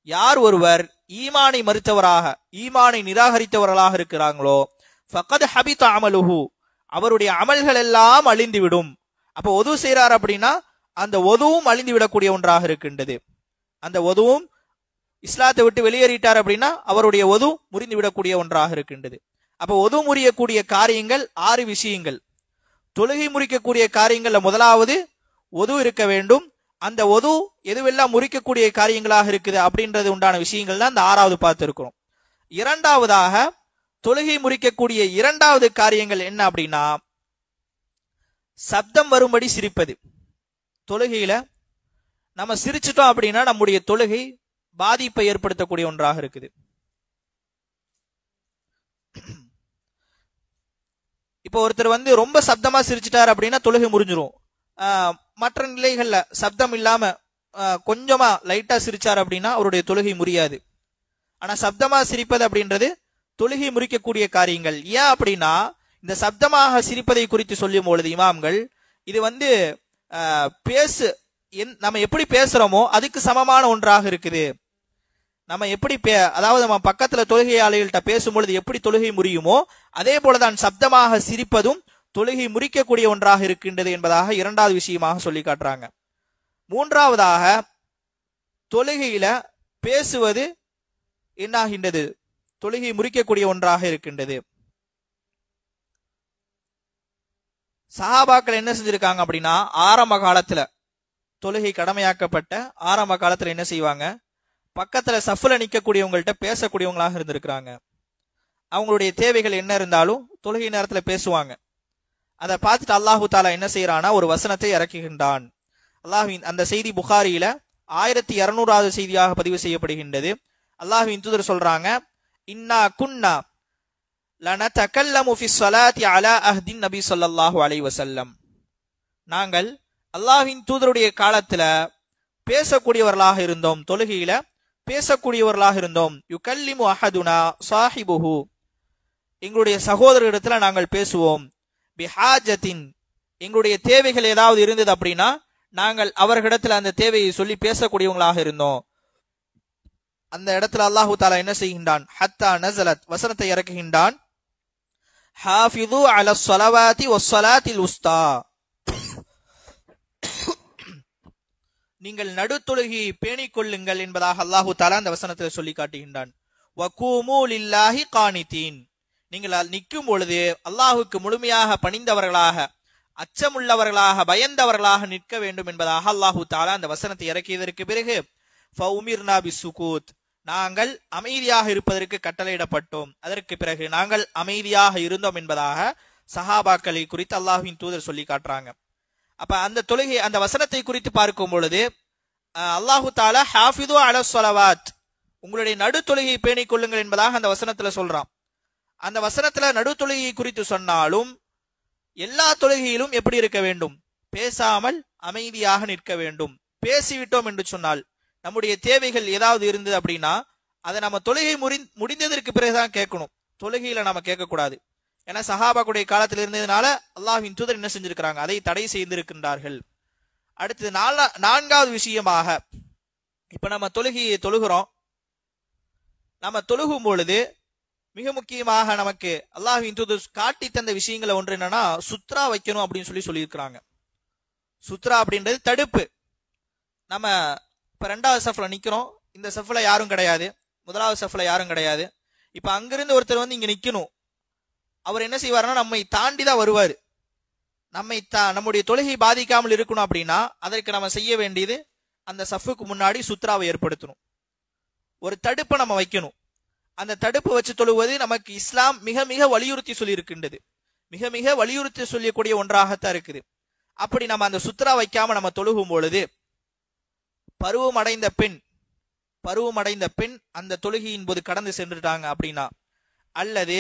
[SPEAKER 2] யார் ஒருவர் ஈமானை மறுத்தவராக ஈமானை நிராகரித்தவர்களாக இருக்கிறாங்களோ, ஃபகத் ஹபித அமலுஹு, அவருடைய அமல்கள் எல்லாம் அழிந்துவிடும். அப்ப ஒது செய்யறார் அப்படின்னா அந்த ஒதுவும் அழிந்து விடக்கூடிய ஒன்றாக இருக்கின்றது. அந்த ஒதுவும் இஸ்லாத்தை விட்டு வெளியேறிட்டார் அப்படின்னா அவருடைய ஒது முறிந்து விடக்கூடிய ஒன்றாக இருக்கின்றது. அப்ப ஒது முறியக்கூடிய காரியங்கள் 6 விஷயங்கள். தொழுகை முறிக்கக்கூடிய காரியங்கள்ல முதலாவது ஒது இருக்க வேண்டும். அந்த ஒது எதுவெல்லாம் முறிக்கக்கூடிய காரியங்களாக இருக்குது அப்படின்றது உண்டான விஷயங்கள் தான் இந்த 6வது பார்த்து இருக்கிறோம். இரண்டாவதாக தொழுகை முறிக்கக்கூடிய 2வது காரியங்கள் என்ன அப்படின்னா சப்தம் வரும்படி சிரிப்பது. தொழுகையில நம்ம சிரிச்சிட்டோம் அப்படின்னா நம்முடைய தொழுகை பாதிப்பை ஏற்படுத்தக்கூடிய ஒன்றாக இருக்குது. இப்போ ஒருத்தர் ரொம்ப சப்தமா சிரிச்சிட்டார் அப்படின்னா தொழுகை முறிஞ்சிரும். மற்ற நிலைகள்ல சப்தம் இல்லாம கொஞ்சமா லைட்டா சிரிச்சார் அப்படின்னா அவருடைய தொழுகை முறியாது. ஆனா சப்தமா சிரிப்பது அப்படின்றது தொழுகை முறிக்கக்கூடிய காரியங்கள். ஏன் அப்படின்னா இந்த சப்தமாக சிரிப்பதை குறித்து சொல்லும் பொழுது இமாம்கள் இது நம்ம எப்படி பேசுறோமோ அதுக்கு சமமான ஒன்றாக இருக்குது. நம்ம எப்படி அதாவது நம்ம பக்கத்துல தொழுகையாளிகள்கிட்ட பேசும்பொழுது எப்படி தொழுகை முறியுமோ அதே போலதான் சப்தமாக சிரிப்பதும் தொழுகை முறிக்கக்கூடிய ஒன்றாக இருக்கின்றது என்பதாக 2வது விஷயமாக சொல்லி காட்டுறாங்க. 3வதாக தொழுகையில பேசுவது என்னாகின்றது தொழுகை முறிக்கக்கூடிய ஒன்றாக இருக்கின்றது. சஹாபாக்கள் என்ன செஞ்சிருக்காங்க அப்படின்னா ஆரம்ப காலத்துல தொழுகை கடமையாக்கப்பட்ட ஆரம்ப காலத்துல என்ன செய்வாங்க, பக்கத்துல சஃப்ல நிக்கக்கூடியவங்கள்ட்ட பேசக்கூடியவங்களாக இருந்திருக்கிறாங்க. அவங்களுடைய தேவைகள் என்ன இருந்தாலும் தொழுகை நேரத்துல பேசுவாங்க. அதை பார்த்துட்டு அல்லாஹு தாலா என்ன செய்யறானா ஒரு வசனத்தை இறக்குகின்றான். அல்லாஹ்வின் அந்த செய்தி புகாரியில 1200வது செய்தியாக பதிவு செய்யப்படுகின்றது. அல்லாஹ்வின் தூதர் சொல்றாங்க, இன்னா குன்னா லனதகல்லமு ஃபி ஸலாத்தி அலா அஹ்தின் நபி ஸல்லல்லாஹு அலைஹி வஸல்லம். நாங்கள் அல்லாஹ்வின் தூதருடைய காலத்துல பேசக்கூடியவர்களாக இருந்தோம், தொழுகையில பேசக்கூடியவர்களாக இருந்தோம். யுகல்லிமு அஹதுனா சாஹிபுஹு, எங்களுடைய சகோதரரிடத்துல நாங்கள் பேசுவோம். பிஹாஜத்தின், எங்களுடைய தேவைகள் ஏதாவது இருந்தது அப்படின்னா நாங்கள் அவர்களிடத்துல அந்த தேவையை சொல்லி பேசக்கூடியவங்களாக இருந்தோம். அந்த இடத்துல அல்லாஹு தாலா என்ன செய்கின்றான், ஹத்தா நஸலத், வசனத்தை இறக்குகின்றான். ஹாஃபிது அலா ஸலவாத்தி வஸ்ஸலாத்தில் உஸ்தா, நீங்கள் நடுத்தொழுகையை பேணிக் கொள்ளுங்கள் என்பதாக அல்லாஹு தாலா அந்த வசனத்தில் சொல்லி காட்டுகின்றான். வகூமு லில்லாஹி கானிதீன், நீங்கள் நிற்கும் பொழுது அல்லாஹுக்கு முழுமையாக பணிந்தவர்களாக அச்சமுள்ளவர்களாக பயந்தவர்களாக நிற்க வேண்டும் என்பதாக அல்லாஹு தாலா அந்த வசனத்தை இறக்கியதற்கு பிறகு ஃபஉமிர்னா பிஸ்ஸுகூத், நாங்கள் அமைதியாக இருப்பதற்கு கட்டளையிடப்பட்டோம். அதற்கு பிறகு நாங்கள் அமைதியாக இருந்தோம் என்பதாக சஹாபாக்களை குறித்து அல்லாஹ்வின் தூதர் சொல்லி காட்டுறாங்க. அப்ப அந்த தொழுகை அந்த வசனத்தை குறித்து பார்க்கும் பொழுது அல்லாஹு தாலா ஹாஃபிது அலா ஸலவாத், உங்களுடைய நடு தொழுகையை பேணிக் கொள்ளுங்கள் என்பதாக அந்த வசனத்துல சொல்றான். அந்த வசனத்துல நடு தொழுகையை குறித்து சொன்னாலும் எல்லா தொழுகையிலும் எப்படி இருக்க வேண்டும், பேசாமல் அமைதியாக நிற்க வேண்டும். பேசிவிட்டோம் என்று சொன்னால் நம்முடைய தேவைகள் ஏதாவது இருந்தது அப்படின்னா அதை நம்ம தொழுகை முடிந்ததற்கு பிறகுதான் கேட்கணும், தொழுகையில நம்ம கேட்கக்கூடாது. ஏன்னா சஹாபாக்குடைய காலத்தில் இருந்ததுனால அல்லாஹ்வின் தூதர் என்ன செஞ்சிருக்கிறாங்க, அதை தடை செய்திருக்கின்றார்கள். அடுத்தது 4வது விஷயமாக, இப்ப நம்ம தொழுகையை தொழுகிறோம். நம்ம தொழுகும் பொழுது மிக முக்கியமாக நமக்கு அல்லாஹ்வின் தூதர் காட்டி தந்த விஷயங்களை ஒன்று என்னன்னா சுத்ரா வைக்கணும் அப்படின்னு சொல்லியிருக்கிறாங்க. சுத்ரா அப்படின்றது தடுப்பு. நம்ம இப்ப 2வது சஃப்ல நிக்கிறோம், இந்த சஃப்ல யாரும் கிடையாது, 1வது சஃப்ல யாரும் கிடையாது. இப்ப அங்கிருந்து ஒருத்தர் இங்க நிக்கணும், அவர் என்ன செய்வாருன்னா நம்மை தாண்டி தான் வருவாரு. நம்முடைய தொழுகை பாதிக்காமல் இருக்கணும் அப்படின்னா அதற்கு நம்ம செய்ய வேண்டியது அந்த சஃப்புக்கு முன்னாடி சுத்ராவை ஏற்படுத்தணும், ஒரு தடுப்பை நம்ம வைக்கணும். அந்த தடுப்பு வச்சு தொழுவது நமக்கு இஸ்லாம் மிக மிக வலியுறுத்தி சொல்லி இருக்கின்றது, மிக மிக வலியுறுத்தி சொல்லக்கூடிய ஒன்றாகத்தான் இருக்குது. அப்படி நம்ம அந்த சுத்ரா வைக்காம நம்ம தொழுகும் பொழுது பருவம் அடைந்த பெண் அந்த தொழுகையின் போது கடந்து சென்றுட்டாங்க அப்படின்னா, அல்லது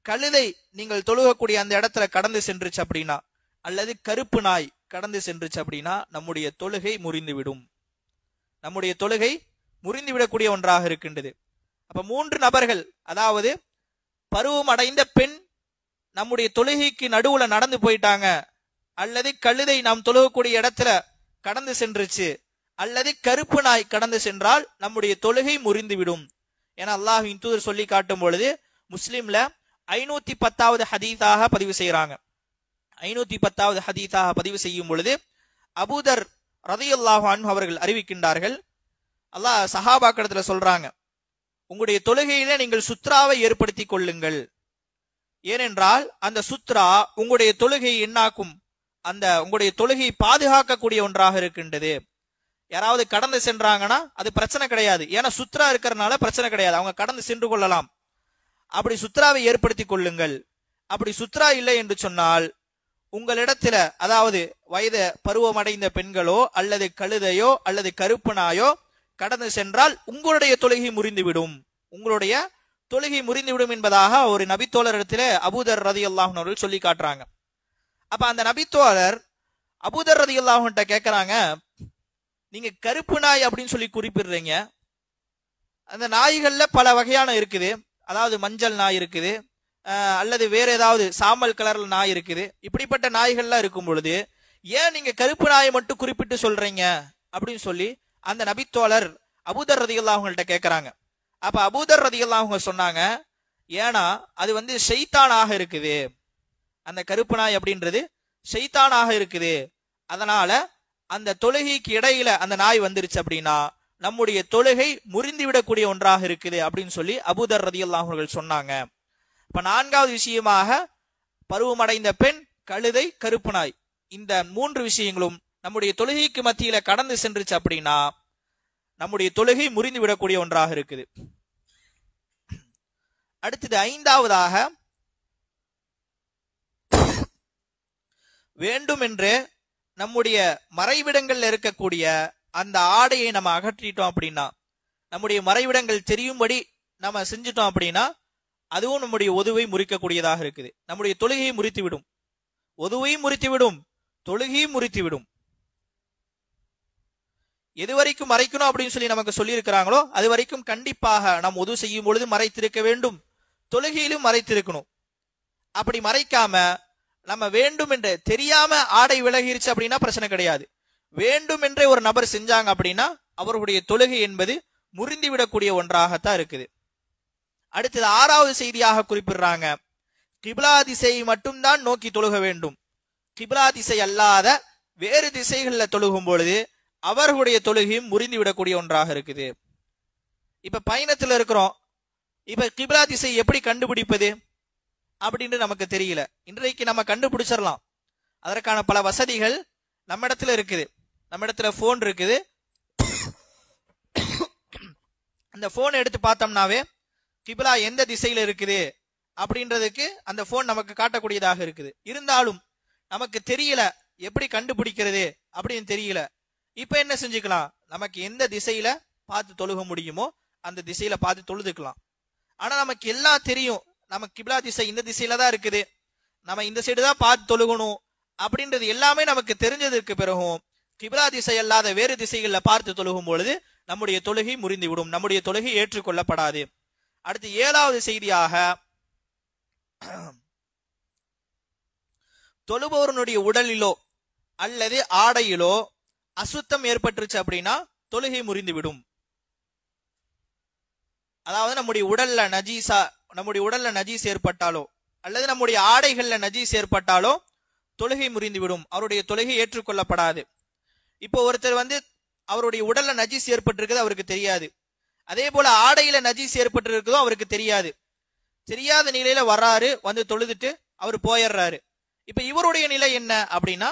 [SPEAKER 2] கழுதை நீங்கள் தொழுகக்கூடிய அந்த இடத்துல கடந்து சென்றுச்சு அப்படின்னா, அல்லது கருப்பு நாய் கடந்து சென்றுச்சு அப்படின்னா நம்முடைய தொழுகை முறிந்துவிடும், நம்முடைய தொழுகை முறிந்துவிடக்கூடிய ஒன்றாக இருக்கின்றது. அப்ப 3 நபர்கள், அதாவது பருவம் அடைந்த பெண் நம்முடைய தொழுகைக்கு நடுவுல நடந்து போயிட்டாங்க, அல்லது கழுதை நாம் தொழுகக்கூடிய இடத்துல கடந்து சென்றுச்சு, அல்லது கருப்பு நாய் கடந்து சென்றால் நம்முடைய தொழுகை முறிந்துவிடும். என அல்லாஹ்வின் தூதர் சொல்லி காட்டும் பொழுது முஸ்லிம்ல 510வது ஹதீஸாக பதிவு செய்யறாங்க. 510வது ஹதீஸாக பதிவு செய்யும் பொழுது அபூதர் ரலியல்லாஹு அன்ஹு அவர்கள் அறிவிக்கின்றார்கள், அல்லாஹ் சஹாபாக்களிடத்துல சொல்றாங்க, உங்களுடைய தொழுகையில நீங்கள் சுத்ராவை ஏற்படுத்தி கொள்ளுங்கள். ஏனென்றால் அந்த சுத்ரா உங்களுடைய தொழுகை என்னாக்கும், அந்த உங்களுடைய தொழுகை பாதுகாக்கக்கூடிய ஒன்றாக இருக்கின்றது. யாராவது கடந்து சென்றாங்கன்னா அது பிரச்சனை கிடையாது, ஏன்னா சுத்ரா இருக்கிறதுனால பிரச்சனை கிடையாது, அவங்க கடந்து சென்று கொள்ளலாம். அப்படி சுத்ராவை ஏற்படுத்தி கொள்ளுங்கள். அப்படி சுத்ரா இல்லை என்று சொன்னால் உங்களிடத்துல, அதாவது வயது பருவமடைந்த பெண்களோ அல்லது கழுதையோ அல்லது கருப்பு நாயோ கடந்து சென்றால் உங்களுடைய தொழுகை முறிந்துவிடும், உங்களுடைய தொழுகை முறிந்துவிடும் என்பதாக ஒரு நபித்தோழரிடத்துல அபூதர் ரலியல்லாஹு அன்ஹு அவர்கள் சொல்லி காட்டுறாங்க. அப்ப அந்த நபித்தோழர் அபூதர் ரலியல்லாஹு அன்ஹு கேட்கறாங்க, நீங்க கருப்பு நாய் அப்படின்னு சொல்லி குறிப்பிடுறீங்க, அந்த நாய்கள்ல பல வகையான இருக்குது, அதாவது மஞ்சள் நாய் இருக்குது, அல்லது வேற ஏதாவது சாம்பல் கலர்ல நாய் இருக்குது, இப்படிப்பட்ட நாய்கள்லாம் இருக்கும் பொழுது ஏன் நீங்க கருப்பு நாயை மட்டும் குறிப்பிட்டு சொல்றீங்க அப்படின்னு சொல்லி அந்த நபித்தோழர் அபூதர் ரலியல்லாஹு அன்ஹு கேட்கறாங்க. அப்ப அபூதர் ரலியல்லாஹு அன்ஹு சொன்னாங்க, ஏன்னா அது ஷைத்தானாக இருக்குது, அந்த கருப்பு நாய் அப்படின்றது ஷைத்தானாக இருக்குது, அதனால அந்த தொழுகைக்கு இடையில அந்த நாய் வந்துருச்சு அப்படின்னா நம்முடைய தொழுகை முறிந்து விடக்கூடிய ஒன்றாக இருக்குது அப்படின்னு சொல்லி அபூதர் ரலியல்லாஹு அன்ஹு சொன்னாங்க. இப்ப 4வது விஷயமாக பருவமடைந்த பெண், கழுதை, கருப்பு நாய், இந்த 3 விஷயங்களும் நம்முடைய தொழுகைக்கு மத்தியில கடந்து சென்றுச்சு அப்படின்னா நம்முடைய தொழுகை முறிந்து விடக்கூடிய ஒன்றாக இருக்குது. அடுத்தது 5வதாக, வேண்டுமென்று நம்முடைய மறைவிடங்கள்ல இருக்கக்கூடிய அந்த ஆடையை நம்ம அகற்றிட்டோம் அப்படின்னா, நம்முடைய மறைவிடங்கள் தெரியும்படி நம்ம செஞ்சிட்டோம் அப்படின்னா அதுவும் நம்முடைய ஒதுவை முறிக்கக்கூடியதாக இருக்குது, நம்முடைய தொழுகையை முறித்துவிடும், ஒதுவையும் முறித்துவிடும், தொழுகையும் முறித்துவிடும். எது வரைக்கும் மறைக்கணும் அப்படின்னு சொல்லி நமக்கு சொல்லி இருக்கிறாங்களோ அது வரைக்கும் கண்டிப்பாக நாம் ஒது செய்யும் பொழுது மறைத்திருக்க வேண்டும், தொழுகையிலும் மறைத்திருக்கணும். அப்படி மறைக்காம நம்ம வேண்டும் என்று தெரியாம ஆடை விலகிருச்சு அப்படின்னா பிரச்சனை கிடையாது, வேண்டும் என்றே ஒரு நபர் செஞ்சாங்க அப்படின்னா அவர்களுடைய தொழுகை என்பது முறிந்து விடக்கூடிய ஒன்றாகத்தான் இருக்குது. அடுத்தது 6வது செய்தியாக குறிப்பிடுறாங்க, கிப்லா திசையை மட்டும்தான் நோக்கி தொழுக வேண்டும், கிப்லா திசை அல்லாத வேறு திசைகளில் தொழுகும் பொழுது அவர்களுடைய தொழுகையும் முறிந்து விடக்கூடிய ஒன்றாக இருக்குது. இப்ப பயணத்துல இருக்கிறோம், இப்ப கிப்லா திசை எப்படி கண்டுபிடிப்பது அப்படின்னு நமக்கு தெரியல. இன்றைக்கு நம்ம கண்டுபிடிச்சிடலாம், அதற்கான பல வசதிகள் நம்ம இடத்துல இருக்குது, நம்ம இடத்துல போன் இருக்குது, அந்த போன் எடுத்து பார்த்தோம்னாவே கிப்லா எந்த திசையில இருக்குது அப்படின்றதுக்கு அந்த போன் நமக்கு காட்டக்கூடியதாக இருக்குது. இருந்தாலும் நமக்கு தெரியல, எப்படி கண்டுபிடிக்கிறது அப்படின்னு தெரியல. இப்ப என்ன செஞ்சுக்கலாம், நமக்கு எந்த திசையில பார்த்து தொழுக முடியுமோ அந்த திசையில பார்த்து தொழுதுக்கலாம். ஆனா நமக்கு எல்லாம் தெரியும், நமக்கு கிப்லா திசை இந்த திசையில தான் இருக்குது, நம்ம இந்த சைடு தான் பார்த்து தொழுகணும் அப்படின்றது எல்லாமே நமக்கு தெரிஞ்சதற்கு பிறகும் கிப்லா திசை அல்லாத வேறு திசைகள்ல பார்த்து தொழுகும் பொழுது நம்முடைய தொழுகை முறிந்துவிடும், நம்முடைய தொழுகை ஏற்றுக்கொள்ளப்படாது. அடுத்து 7வது செய்தியாக, தொழுபவருடைய உடலிலோ அல்லது ஆடையிலோ அசுத்தம் ஏற்பட்டுருச்சு அப்படின்னா தொழுகை முறிந்துவிடும். அதாவது நம்முடைய உடல்ல நஜீஸ் ஏற்பட்டாலோ அல்லது நம்முடைய ஆடைகள்ல நஜீஸ் ஏற்பட்டாலோ தொழுகை முறிந்துவிடும், அவருடைய தொழுகை ஏற்றுக்கொள்ளப்படாது. இப்போ ஒருத்தர் அவருடைய உடல்ல நஜீஸ் ஏற்பட்டிருக்கிறது அவருக்கு தெரியாது, அதே போல ஆடையில நஜீஸ் ஏற்பட்டிருக்கிறதோ அவருக்கு தெரியாது, தெரியாத நிலையில வர்றாரு, தொழுதுட்டு அவர் போயிடுறாரு. இப்ப இவருடைய நிலை என்ன அப்படின்னா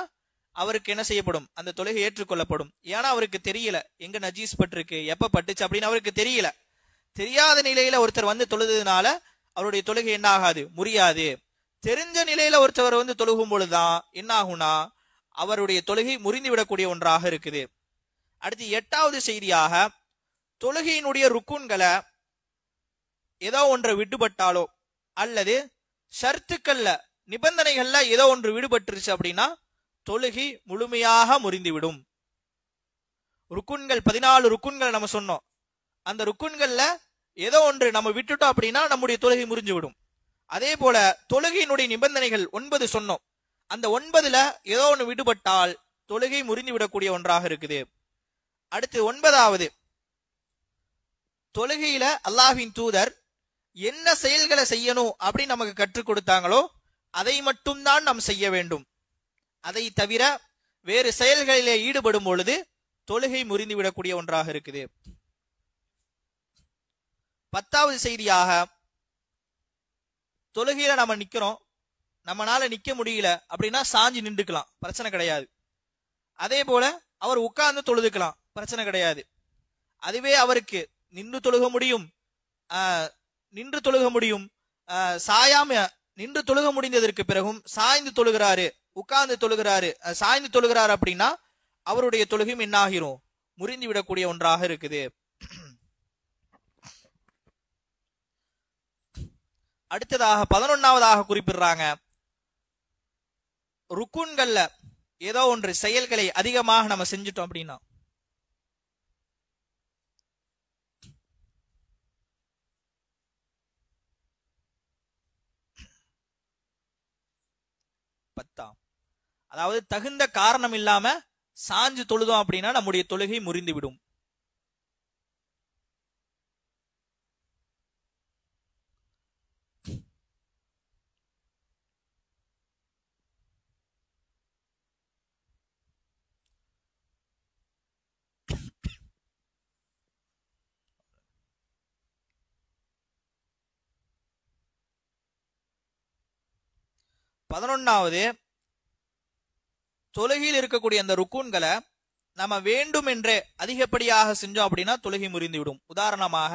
[SPEAKER 2] அவருக்கு என்ன செய்யப்படும், அந்த தொழுகை ஏற்றுக்கொள்ளப்படும். ஏன்னா அவருக்கு தெரியல எங்க நஜீஸ் பட்டிருக்கு, எப்ப பட்டுச்சு அப்படின்னு அவருக்கு தெரியல. தெரியாத நிலையில ஒருத்தர் தொழுதுனால அவருடைய தொழுகை என்ன ஆகாது, முறியாது. தெரிஞ்ச நிலையில ஒருத்தவர் தொழுகும் பொழுதுதான் என்ன ஆகும்னா அவருடைய தொழுகை முறிந்து விடக்கூடிய ஒன்றாக இருக்குது. அடுத்து 8வது செய்தியாக, தொழுகையினுடைய ருக்குன்களை ஏதோ ஒன்று விடுபட்டாலோ அல்லது ஷர்த்துக்கள்ல நிபந்தனைகள்ல ஏதோ ஒன்று விடுபட்டுருச்சு அப்படின்னா தொழுகை முழுமையாக முறிந்துவிடும். ருக்குன்கள் 14 ருக்குன்கள் நம்ம சொன்னோம், அந்த ருக்குன்கள்ல ஏதோ ஒன்று நம்ம விட்டுட்டோம் அப்படின்னா நம்முடைய தொழுகை முறிஞ்சுவிடும். அதே போல தொழுகையினுடைய நிபந்தனைகள் 9 சொன்னோம், அந்த 9ல ஏதோ ஒன்று விடுபட்டால் தொழுகை முறிந்து விடக்கூடிய ஒன்றாக இருக்குது. அடுத்து 9வது, தொழுகையில அல்லாஹ்வின் தூதர் என்ன செயல்களை செய்யணும் அப்படின்னு நமக்கு கற்றுக் கொடுத்தாங்களோ அதை மட்டும்தான் நாம் செய்ய வேண்டும். அதை தவிர வேறு செயல்களிலே ஈடுபடும் பொழுது தொழுகை முறிந்துவிடக்கூடிய ஒன்றாக இருக்குது. 10வது செய்தியாக, தொழுகையில நம்ம நிக்கிறோம், நம்மளால நிக்க முடியல அப்படின்னா சாஞ்சி நின்றுக்கலாம், பிரச்சனை கிடையாது. அதே போல அவர் உட்கார்ந்து தொழுதுக்கலாம், பிரச்சனை கிடையாது. அதுவே அவருக்கு நின்று தொழுக முடியும், நின்று தொழுக முடியும், சாயாம நின்று தொழுக முடிந்ததற்கு பிறகும் சாய்ந்து தொழுகிறாரு, உட்கார்ந்து தொழுகிறாரு, சாய்ந்து தொழுகிறாரு அப்படின்னா அவருடைய தொழுகையும் என்ன ஆகிரும், முறிந்து விடக்கூடிய ஒன்றாக இருக்குது. அடுத்ததாக 11வதாக குறிப்பிடுறாங்க, ருக்குன்கள்ல ஏதோ ஒன்று செயல்களை அதிகமாக நம்ம செஞ்சுட்டோம் அப்படின்னா, அதாவது தகுந்த காரணம் இல்லாம சாஞ்சு தொழுதோம் அப்படின்னா நம்முடைய தொழுகை முறிந்துவிடும். பதினொன்னாவது, தொழுகையில் இருக்கக்கூடிய அந்த ருக்கூன்களை நம்ம வேண்டும் என்றே அதிகப்படியாக செஞ்சோம் அப்படின்னா தொழுகை முறிந்துவிடும். உதாரணமாக,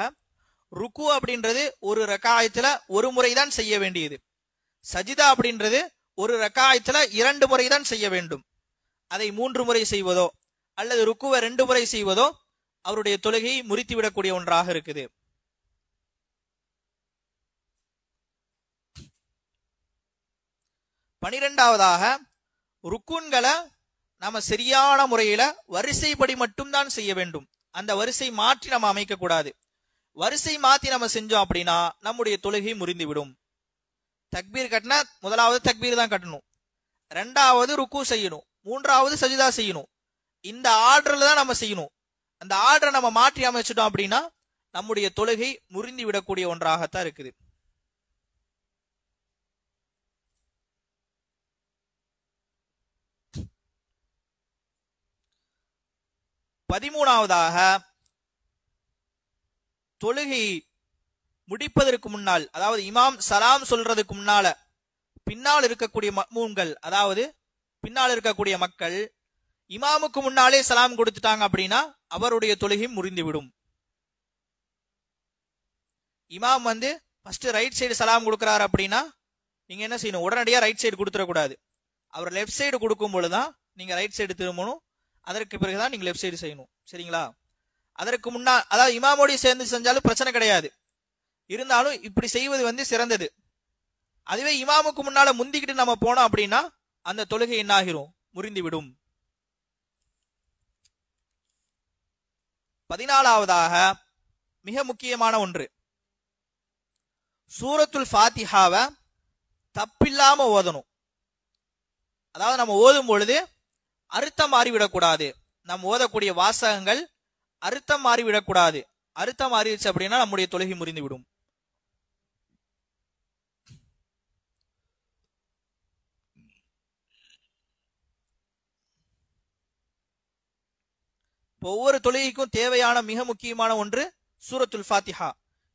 [SPEAKER 2] ருக்கு அப்படின்றது ஒரு ரக்காயத்துல ஒரு முறைதான் செய்ய வேண்டியது. சஜிதா அப்படின்றது ஒரு ரக்காயத்துல 2 முறைதான் செய்ய வேண்டும். அதை 3 முறை செய்வதோ அல்லது ருக்குவை 2 முறை செய்வதோ அவருடைய தொழுகை முறித்து விடக்கூடிய ஒன்றாக இருக்குது. பனிரெண்டாவதாக, ருக்குன்களை நாம சரியான முறையில வரிசைப்படி மட்டும்தான் செய்ய வேண்டும். அந்த வரிசை மாற்றி நம்ம அமைக்க கூடாது. வரிசை மாத்தி நம்ம செஞ்சோம் அப்படின்னா நம்முடைய தொழுகை முறிந்துவிடும். தக்பீர் கட்டினா முதலாவது தக்பீர் தான் கட்டணும், 2வது ருக்கு செய்யணும், 3வது சஜிதா செய்யணும். இந்த ஆர்டர்ல தான் நம்ம செய்யணும். அந்த ஆர்டரை நம்ம மாற்றி அமைச்சிட்டோம் அப்படின்னா நம்முடைய தொழுகை முறிந்து விடக்கூடிய ஒன்றாகத்தான் இருக்குது. 13வதாக, தொழுகை முடிப்பதற்கு முன்னால், அதாவது இமாம் சலாம் சொல்றதுக்கு முன்னால பின்னால் இருக்கக்கூடிய மக்மூம்கள், அதாவது பின்னால் இருக்கக்கூடிய மக்கள் இமாமுக்கு முன்னாலே சலாம் கொடுத்துட்டாங்க அப்படின்னா அவருடைய தொழுகை முறிந்துவிடும். இமாம் ஃபர்ஸ்ட் ரைட் சைடு சலாம் கொடுக்கிறாரு அப்படின்னா நீங்க என்ன செய்யணும், உடனடியா ரைட் சைடு கொடுத்துடக்கூடாது. அவர் லெஃப்ட் சைடு கொடுக்கும் பொழுதுதான் நீங்க ரைட் சைடு திரும்பணும். அதற்கு பிறகுதான் நீங்க லெஃப்ட் சைடு செய்யணும். சரிங்களா? அதற்கு முன்னா, அதாவது இமாமோடி சேர்ந்து செஞ்சாலும் பிரச்சனை கிடையாது. இருந்தாலும் இப்படி செய்வது சிறந்தது. அதுவே இமாமுக்கு முன்னால முந்திக்கிட்டு நம்ம போனோம் அப்படின்னா அந்த தொழுகை என்ன ஆகிரும், முறிந்துவிடும். 14வதாக, மிக முக்கியமான ஒன்று, சூரத்துல் ஃபாத்திஹாவை தப்பில்லாம ஓதணும். அதாவது நம்ம ஓதும் பொழுது அர்த்தம் மாறிவிடக்கூடாது. நம்ம ஓதக்கூடிய வாசகங்கள் அர்த்தம் மாறிவிடக்கூடாது. அர்த்தம் மாறிடுச்சு அப்படின்னா நம்முடைய தொழுகை முறிந்துவிடும். ஒவ்வொரு தொழுகைக்கும் தேவையான மிக முக்கியமான ஒன்று சூரத்துல் ஃபாத்திஹா.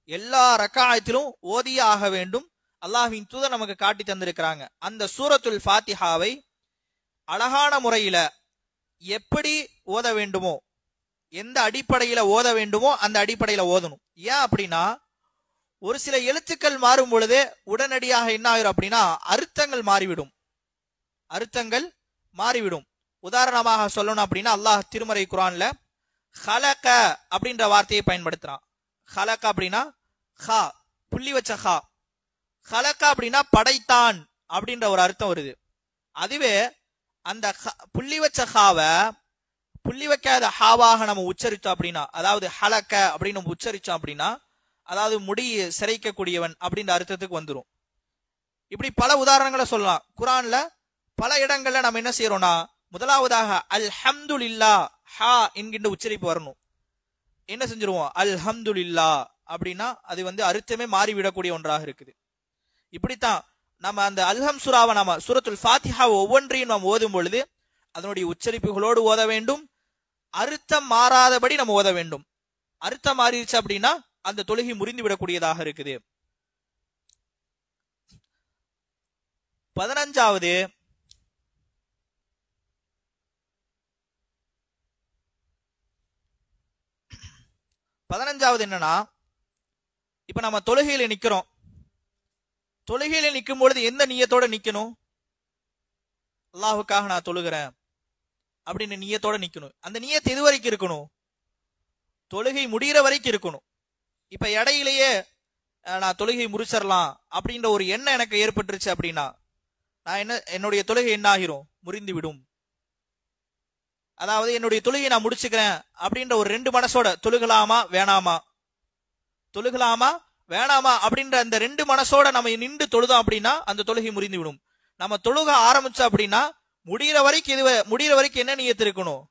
[SPEAKER 2] எல்லா ரக்காயத்திலும் ஓதியே ஆக வேண்டும். அல்லாஹ்வின் தூதர் நமக்கு காட்டி தந்திருக்கிறாங்க. அந்த சூரத்துல் ஃபாத்திஹாவை அழகான முறையில எப்படி ஓத வேண்டுமோ, எந்த அடிப்படையில ஓத வேண்டுமோ அந்த அடிப்படையில ஓதணும். ஏன் அப்படின்னா, ஒரு சில எழுத்துக்கள் மாறும் பொழுதே உடனடியாக என்ன ஆயிரும் அப்படின்னா அர்த்தங்கள் மாறிவிடும். அர்த்தங்கள் மாறிவிடும். உதாரணமாக சொல்லணும் அப்படின்னா, அல்லாஹ் திருமறை குர்ஆன்ல ஹலக அப்படின்ற வார்த்தையை பயன்படுத்துறான். ஹலக அப்படின்னா ஹா, புள்ளி வச்ச ஹா. ஹலக அப்படின்னா படைத்தான் அப்படின்ற ஒரு அர்த்தம் வருது. அதுவே அந்த புள்ளி வச்ச ஹாவை புள்ளி வைக்காத ஹாவாக நம்ம உச்சரித்தோம் அப்படின்னா, அதாவது ஹலக்க அப்படின்னு நம்ம உச்சரிச்சோம் அப்படின்னா, அதாவது முடி சிரைக்கக்கூடியவன் அப்படின்ற அர்த்தத்துக்கு வந்துடும். இப்படி பல உதாரணங்களை சொல்லலாம். குர்ஆன்ல பல இடங்கள்ல நம்ம என்ன செய்யறோம்னா, முதலாவதாக அல்ஹம்துலில்லாஹ் ஹா என்கின்ற உச்சரிப்பு வரணும். என்ன செஞ்சிருவோம், அல்ஹம்துலில்லாஹ் அப்படின்னா அது அர்த்தமே மாறிவிடக்கூடிய ஒன்றாக இருக்குது. இப்படித்தான் நம்ம அந்த அல்ஹம் சூராவை நாம சூரத்துல் ஃபாத்திஹா ஒவ்வொன்றையும் நாம் ஓதும் பொழுது அதனுடைய உச்சரிப்புகளோடு ஓத வேண்டும். அர்த்தம் மாறாதபடி நம்ம ஓத வேண்டும். அர்த்தம் மாறிடுச்சு அப்படின்னா அந்த தொழுகை முறிந்து விடக்கூடியதாக இருக்குது. 15வது என்னன்னா, இப்ப நம்ம தொழுகையில நிக்கிறோம். தொழுகையில நிக்கும் பொழுது எந்த நியத்தோட நிக்கணும்? அல்லாஹுக்காக நான் தொழுகிறேன் அப்படின்னு நியத்தோட நிக்கணும். அந்த நியத் எது வரைக்கும் இருக்கணும்? தொழுகை முடிகிற வரைக்கும் இருக்கணும். இப்ப இடையிலேயே நான் தொழுகை முடிச்சிடலாம் அப்படின்ற ஒரு எண்ணம் எனக்கு ஏற்பட்டுருச்சு அப்படின்னா நான் என்னுடைய தொழுகை என்ன ஆகிரும்? முறிந்து விடும். அதாவது என்னுடைய தொழுகையை நான் முடிச்சுக்கிறேன் அப்படின்ற ஒரு 2 மனசோட தொழுகலாமா வேணாமா, தொழுகலாமா வேணாமா அப்படின்ற அந்த 2 மனசோட நம்ம நின்று தொழுதோம் அப்படின்னா அந்த தொழுகை முறிந்து விடும். நம்ம தொழுக ஆரம்பிச்சோம் அப்படின்னா முடிகிற வரைக்கும் என்ன நியத் இருக்கணும்?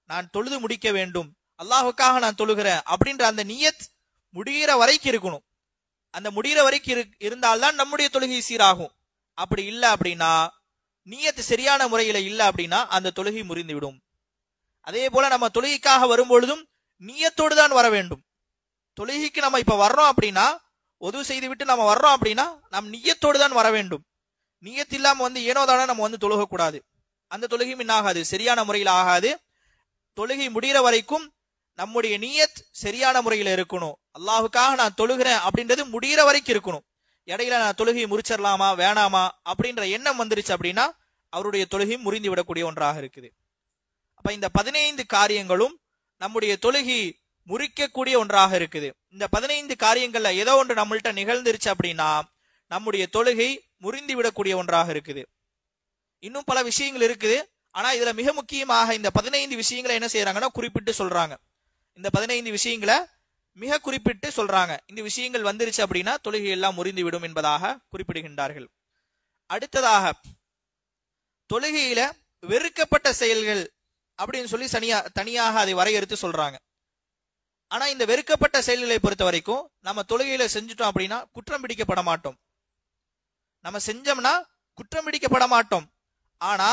[SPEAKER 2] நான் தொழுது முடிக்க வேண்டும், அல்லாஹுக்காக நான் தொழுகிறேன் அப்படின்ற அந்த நியத் முடிகிற வரைக்கும் இருக்கணும். அந்த முடிகிற வரைக்கும் இருந்தால்தான் நம்முடைய தொழுகை சீராகும். அப்படி இல்லை அப்படின்னா, நியத் சரியான முறையில இல்லை அப்படின்னா அந்த தொழுகை முறிந்து விடும். அதே போல நம்ம தொழுகைக்காக வரும்பொழுதும் நியத்தோடு தான் வர வேண்டும். தொழுகைக்கு நம்ம இப்ப வர்றோம் அப்படின்னா, ஒது செய்து விட்டு நம்ம வர்றோம் அப்படின்னா நம் நியத்தோடு தான் வர வேண்டும். நியத் இல்லாம ஏனோதான நம்ம தொழுகக்கூடாது. அந்த தொழுகையும் என்ன ஆகாது? சரியான முறையில் ஆகாது. தொழுகை முடிகிற வரைக்கும் நம்முடைய நியத் சரியான முறையில இருக்கணும். அல்லாஹுக்காக நான் தொழுகிறேன் அப்படின்றது முடிகிற வரைக்கும் இருக்கணும். இடையில நான் தொழுகையை முறிச்சிடலாமா வேணாமா அப்படின்ற எண்ணம் வந்துருச்சு அப்படின்னா அவருடைய தொழுகையும் முறிந்து விடக்கூடிய ஒன்றாக இருக்குது. அப்ப இந்த 15 காரியங்களும் நம்முடைய தொழுகை முறிக்கக்கூடிய ஒன்றாக இருக்குது. இந்த 15 காரியங்கள்ல ஏதோ ஒன்று நம்மள்ட்ட நிகழ்ந்துருச்சு அப்படின்னா நம்முடைய தொழுகை முறிந்து விடக்கூடிய ஒன்றாக இருக்குது. இன்னும் பல விஷயங்கள் இருக்குது. ஆனா இதுல மிக முக்கியமாக இந்த 15 விஷயங்களை என்ன செய்யறாங்கன்னா குறிப்பிட்டு சொல்றாங்க. இந்த 15 விஷயங்களை மிக குறிப்பிட்டு சொல்றாங்க. இந்த விஷயங்கள் வந்துருச்சு அப்படின்னா தொழுகை எல்லாம் முறிந்து விடும் என்பதாக குறிப்பிடுகின்றார்கள். அடுத்ததாக தொழுகையில வெறுக்கப்பட்ட செயல்கள் அப்படின்னு சொல்லி தனியாக அதை வரையறுத்து சொல்றாங்க. ஆனா இந்த வெறுக்கப்பட்ட செயல்களை பொறுத்த வரைக்கும் நம்ம தொழுகையில செஞ்சுட்டோம் அப்படின்னா குற்றம் பிடிக்கப்பட மாட்டோம். நம்ம செஞ்சோம்னா குற்றம் பிடிக்கப்பட மாட்டோம். ஆனா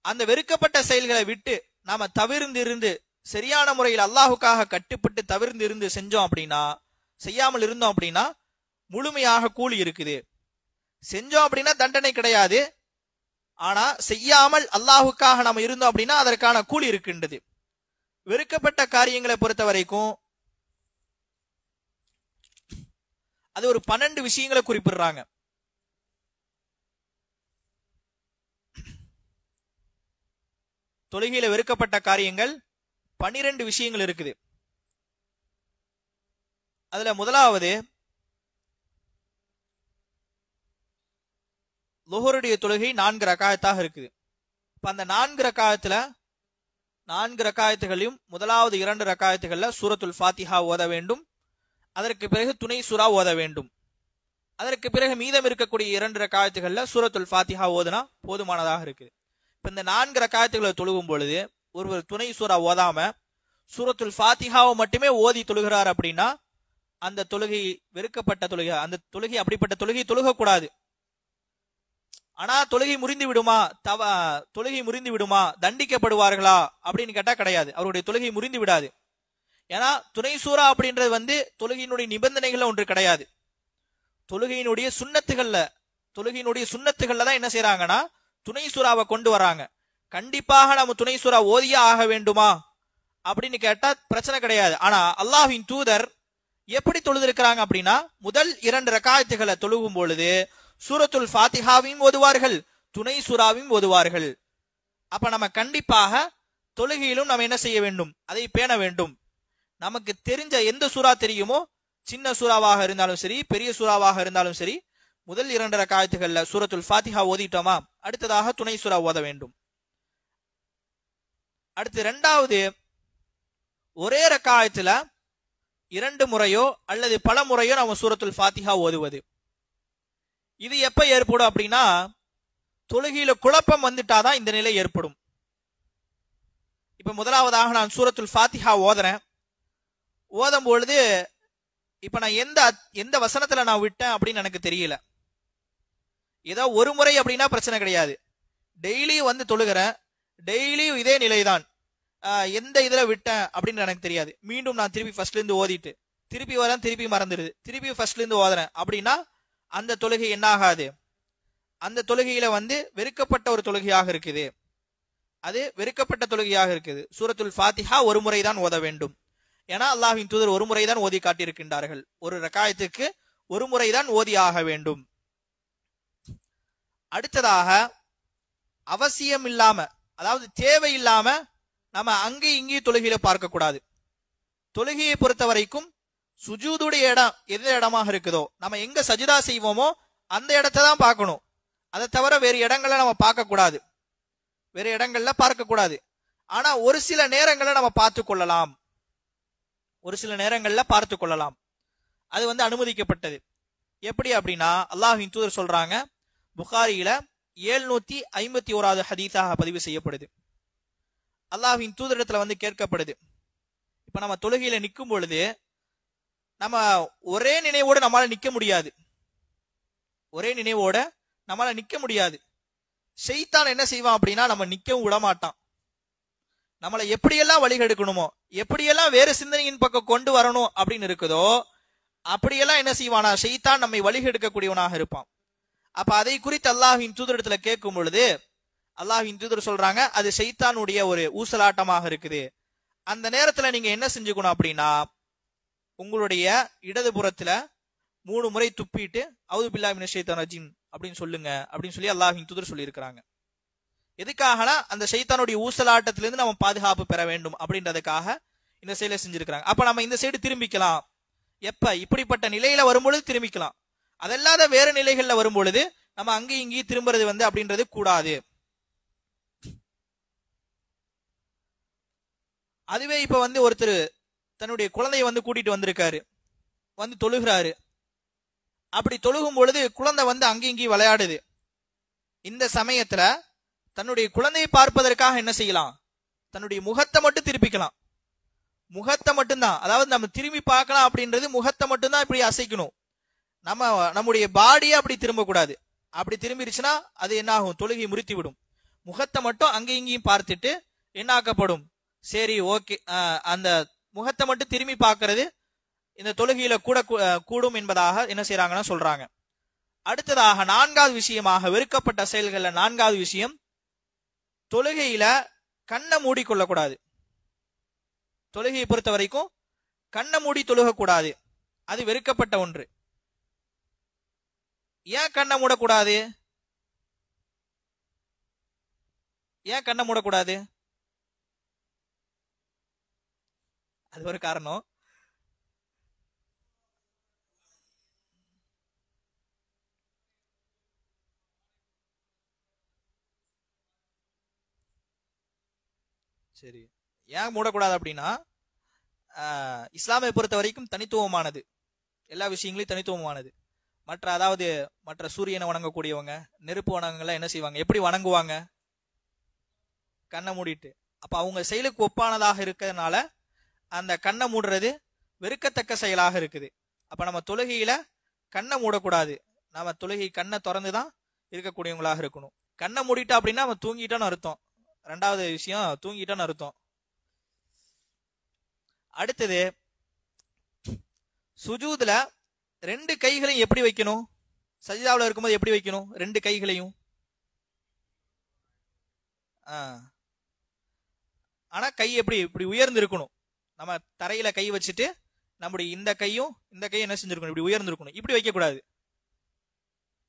[SPEAKER 2] அந்த வெறுக்கப்பட்ட செயல்களை விட்டு நாம தவிர்ந்து சரியான முறையில் அல்லாஹுக்காக கட்டுப்பட்டு தவிர்ந்து செஞ்சோம் அப்படின்னா, செய்யாமல் இருந்தோம் அப்படின்னா முழுமையாக கூலி இருக்குது. செஞ்சோம் அப்படின்னா தண்டனை கிடையாது. ஆனா செய்யாமல் அல்லாஹுக்காக நம்ம இருந்தோம் அப்படின்னா அதற்கான கூலி இருக்கின்றது. வெறுக்கப்பட்ட காரியங்களை பொறுத்த வரைக்கும் அது ஒரு 12 விஷயங்களை குறிப்பிடுறாங்க. தொழுகையில வெறுக்கப்பட்ட காரியங்கள் 12 விஷயங்கள் இருக்குது. அதுல முதலாவது லுஹருடைய தொழுகை 4 ரக்காயத்தாக இருக்குது. இப்ப அந்த 4 ரக்காயத்துல 4 ரக்காயத்துகளையும் முதலாவது 2 ரக்காயத்துகள்ல சூரத்துல் ஃபாத்திஹா ஓத வேண்டும். அதற்கு பிறகு துணை சூரா ஓத வேண்டும். அதற்கு பிறகு மீதம் இருக்கக்கூடிய 2 ரக்காயத்துகள்ல சூரத்துல் ஃபாத்திஹா ஓதுனா போதுமானதாக இருக்குது. இப்ப இந்த 4 ரக்காயத்துகளை தொழுகும் பொழுது ஒருவர் துணை சூரா ஓதாம சூரத்துல் ஃபாத்திஹாவை மட்டுமே ஓதி தொழுகிறார் அப்படின்னா அந்த தொழுகை வெறுக்கப்பட்ட தொழுகை. அந்த தொழுகை அப்படிப்பட்ட தொழுகை தொழுகக்கூடாது. ஆனா தொழுகை முறிந்து விடுமா தண்டிக்கப்படுவார்களா அப்படின்னு கேட்டா கிடையாது. அவருடைய தொழுகை முறிந்து விடாது. ஏன்னா துணை சூரா அப்படின்றது தொழுகையினுடைய நிபந்தனைகள்ல ஒன்று கிடையாது. தொழுகையினுடைய சுன்னத்துகள்ல தான் என்ன செய்யறாங்கன்னா துணை சூறாவை கொண்டு வராங்க. கண்டிப்பாக நம்ம துணை சூறா ஓதியே ஆக வேண்டுமா அப்படின்னு கேட்டா பிரச்சனை கிடையாது. ஆனா அல்லாஹ்வின் தூதர் எப்படி தொழுதிருக்கிறாங்க அப்படின்னா முதல் 2 ரக்காயத்துகளை தொழுகும் பொழுது சூரத்துல் ஃபாத்திஹாவையும் ஓதுவார்கள், துணை சூறாவையும் ஓதுவார்கள். அப்ப நம்ம கண்டிப்பாக தொழுகையிலும் நம்ம என்ன செய்ய வேண்டும்? அதை பேண வேண்டும். நமக்கு தெரிஞ்ச எந்த சூறா தெரியுமோ, சின்ன சூறாவாக இருந்தாலும் சரி பெரிய சூறாவாக இருந்தாலும் சரி, முதல் 2 ரக்காயத்துகள்ல சூரத்துல் ஃபாத்திஹா ஓதிட்டோமா அடுத்ததாக துணை சூறா ஓத வேண்டும். அடுத்து 2வது ஒரே ரக்காயத்துல 2 முறையோ அல்லது பல முறையோ நம்ம சூரத்துல் ஃபாத்திஹா ஓதுவது. இது எப்ப ஏற்படும் அப்படின்னா தொழுகையில குழப்பம் வந்துட்டாதான் இந்த நிலை ஏற்படும். இப்ப முதலாவதாக நான் சூரத்துல் ஃபாத்திஹா ஓதுறேன். ஓதும் பொழுது இப்ப நான் எந்த வசனத்துல நான் விட்டேன் அப்படின்னு எனக்கு தெரியல. ஏதோ ஒரு முறை அப்படின்னா பிரச்சனை கிடையாது. டெய்லியும் வந்து தொழுகிறேன், டெய்லியும் இதே நிலைதான், எந்த இதுல விட்டேன் அப்படின்னு எனக்கு தெரியாது, மீண்டும் நான் திருப்பி ஃபர்ஸ்ட்ல இருந்து ஓதிட்டு திருப்பி வரேன், திருப்பி மறந்துடுது, திருப்பி ஃபர்ஸ்ட்ல இருந்து ஓதுறேன் அப்படின்னா அந்த தொழுகை என்ன ஆகாது? அந்த தொழுகையில வந்து வெறுக்கப்பட்ட ஒரு தொழுகையாக இருக்குது. அது வெறுக்கப்பட்ட தொழுகையாக இருக்குது. சூரத்துல் ஃபாத்திஹா ஒரு முறை தான் ஓத வேண்டும். ஏன்னா அல்லாஹ்வின் தூதர் ஒரு முறை தான் ஓதி காட்டியிருக்கின்றார்கள். ஒரு ரக்காயத்துக்கு ஒரு முறை தான் ஓதி ஆக வேண்டும். அடுத்ததாக அவசியம் இல்லாம, அதாவது தேவையில்லாம நம்ம அங்கேயும் இங்கேயும் தொழுகையில பார்க்க கூடாது. தொழுகையை பொறுத்த வரைக்கும் சுஜூதுடைய இடம் எந்த இடமாக இருக்குதோ, நம்ம எங்க சஜிதா செய்வோமோ அந்த இடத்தை தான் பார்க்கணும். அதை தவிர வேறு இடங்கள்ல நம்ம பார்க்க கூடாது, வேறு இடங்கள்ல பார்க்க கூடாது. ஆனா ஒரு சில நேரங்கள்ல நம்ம பார்த்து கொள்ளலாம், ஒரு சில நேரங்கள்ல பார்த்து கொள்ளலாம். அது வந்து அனுமதிக்கப்பட்டது. எப்படி அப்படின்னா அல்லாஹ்வின் தூதர் சொல்றாங்க, புகாரியில 751வது ஹதீஸாக பதிவு செய்யப்படுது. அல்லாஹ்வின் தூதரிடத்துல வந்து கேட்கப்படுது, இப்ப நம்ம தொழுகையில நிற்கும் பொழுது நம்ம ஒரே நினைவோடு நம்மளால நிக்க முடியாது, ஒரே நினைவோட நம்மளால நிக்க முடியாது. ஷைத்தான் என்ன செய்வான் அப்படின்னா நம்ம நிக்கவும் விட மாட்டான். நம்மளை எப்படியெல்லாம் வழிகெடுக்கணுமோ, எப்படியெல்லாம் வேறு சிந்தனையின் பக்கம் கொண்டு வரணும் அப்படின்னு இருக்குதோ அப்படியெல்லாம் என்ன செய்வானா ஷைத்தான் நம்மை வழிகெடுக்கக்கூடியவனாக இருப்பான். அப்ப அதை குறித்து அல்லாஹ்வின் தூதரிடத்துல கேட்கும் பொழுது அல்லாஹ்வின் தூதர் சொல்றாங்க, அது ஷைத்தானுடைய ஒரு ஊசலாட்டமாக இருக்குது. அந்த நேரத்துல நீங்க என்ன செஞ்சுக்கணும் அப்படின்னா, உங்களுடைய இடதுபுறத்துல 3 முறை துப்பிட்டு அவுது பில்லாஹி மினஷ் ஷைத்தானிர் ரஜீம் அப்படின்னு சொல்லுங்க அப்படின்னு சொல்லி அல்லாஹ்வின் தூதர் சொல்லி இருக்கிறாங்க. எதுக்காகனா அந்த ஷைத்தானுடைய ஊசலாட்டத்திலிருந்து நம்ம பாதுகாப்பு பெற வேண்டும் அப்படின்றதுக்காக இந்த செயலை செஞ்சிருக்கிறாங்க. அப்ப நம்ம இந்த சைடு திரும்பிக்கலாம். எப்ப இப்படிப்பட்ட நிலையில வரும்பொழுது திரும்பிக்கலாம். அதல்லாத வேற நிலைகள்ல வரும்பொழுது நம்ம அங்கேயும் இங்கேயும் திரும்புறது வந்து அப்படின்றது கூடாது. அதுவே இப்ப வந்து ஒருத்தர் தன்னுடைய குழந்தைய வந்து கூட்டிட்டு வந்திருக்காரு, வந்து தொழுகிறாரு. அப்படி தொழுகும் பொழுது குழந்தை வந்து அங்கேயும் இங்கேயும் விளையாடுது. இந்த சமயத்துல தன்னுடைய குழந்தையை பார்ப்பதற்காக என்ன செய்யலாம், தன்னுடைய முகத்தை மட்டும் திருப்பிக்கலாம். முகத்தை மட்டும்தான், அதாவது நம்ம திரும்பி பார்க்கலாம் அப்படின்றது முகத்தை மட்டும்தான் இப்படி அசைக்கணும். நம்முடைய பாடியை அப்படி திரும்ப கூடாது. அப்படி திரும்பிடுச்சுன்னா அது என்ன ஆகும், தொழுகை முறித்து விடும். முகத்தை மட்டும் அங்கேயும் இங்கேயும் பார்த்துட்டு என்ன ஆக்கப்படும், சரி ஓகே, அந்த முகத்தை மட்டும் திரும்பி பார்க்கறது இந்த தொழுகையில கூடும் என்பதாக என்ன செய்யறாங்கன்னா சொல்றாங்க. அடுத்ததாக 4வது விஷயமாக வெறுக்கப்பட்ட செயல்கள்ல 4வது விஷயம், தொழுகையில கண்ணை மூடிக்கொள்ளக்கூடாது. தொழுகையை பொறுத்த வரைக்கும் கண்ணை மூடி தொழுகக்கூடாது, அது வெறுக்கப்பட்ட ஒன்று. ஏன் கண்ணை மூடக்கூடாது, ஏன் கண்ணை மூடக்கூடாது? அது ஒரு காரணம். சரி, ஏன் மூடக்கூடாது அப்படின்னா, இஸ்லாமை பொறுத்த வரைக்கும் தனித்துவமானது, எல்லா விஷயங்களையும் தனித்துவமானது. மற்ற சூரியனை வணங்கக்கூடியவங்க, நெருப்பு வணங்கலாம் என்ன செய்வாங்க, எப்படி வணங்குவாங்க, கண்ணை மூடிட்டு. அப்ப அவங்க செயலுக்கு ஒப்பானதாக இருக்கிறதுனால அந்த கண்ணை மூடுறது வெறுக்கத்தக்க செயலாக இருக்குது. அப்ப நம்ம தொழுகையில கண்ணை மூடக்கூடாது, நம்ம தொழுகை கண்ணை திறந்துதான் இருக்கக்கூடியவங்களாக இருக்கணும். கண்ணை மூடிட்டா அப்படின்னா நம்ம தூங்கிட்டோன்னு அர்த்தம். 2வது விஷயம் தூங்கிட்டோன்னு அர்த்தம். அடுத்தது, சுஜூதுல 2 கைகளையும் எப்படி வைக்கணும், சஜிதாவுல இருக்கும்போது எப்படி வைக்கணும் 2 கைகளையும்? ஆனா கை எப்படி இப்படி உயர்ந்து இருக்கணும். நம்ம தரையில கை வச்சுட்டு நம்முடைய இந்த கையும் என்ன செஞ்சிருக்கணும், இப்படி உயர்ந்து இருக்கணும். இப்படி வைக்க கூடாது,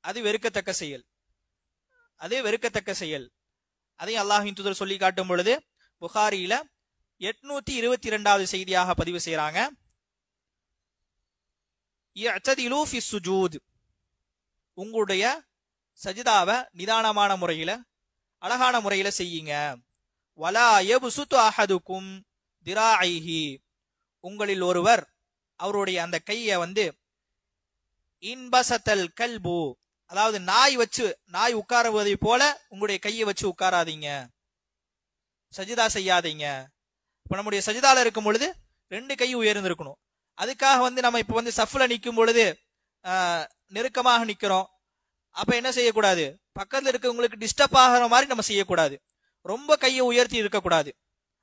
[SPEAKER 2] அது வெறுக்கத்தக்க செயல், அது வெறுக்கத்தக்க செயல். அதையும் அல்லாஹ்வின் தூதர் சொல்லி காட்டும் பொழுது புகாரியில 822வது செய்தியாக பதிவு செய்யறாங்க, இஅ்ததிலு ஃபி சுஜூத், உங்களுடைய சஜிதாவை நிதானமான முறையில அழகான முறையில செய்யுங்க. வலா யப்சுது அஹதுக்கும் திராஇஹி, உங்களில் ஒருவர் அவருடைய அந்த கையை வந்து இன்பசத்தல் கல்பு, அதாவது நாய் உட்காருவதை போல உங்களுடைய கையை வச்சு உட்காராதீங்க, சஜிதா செய்யாதீங்க. இப்ப நம்முடைய சஜிதால இருக்கும் பொழுது 2 கை உயர்ந்திருக்கணும். அதுக்காக வந்து நம்ம இப்ப வந்து சஃப்ல நிற்கும் பொழுது நெருக்கமாக நிக்கிறோம், அப்ப என்ன செய்யக்கூடாது, பக்கத்துல இருக்கவங்களுக்கு டிஸ்டர்ப் ஆகிற மாதிரி நம்ம செய்யக்கூடாது. ரொம்ப கையை உயர்த்தி இருக்கக்கூடாது.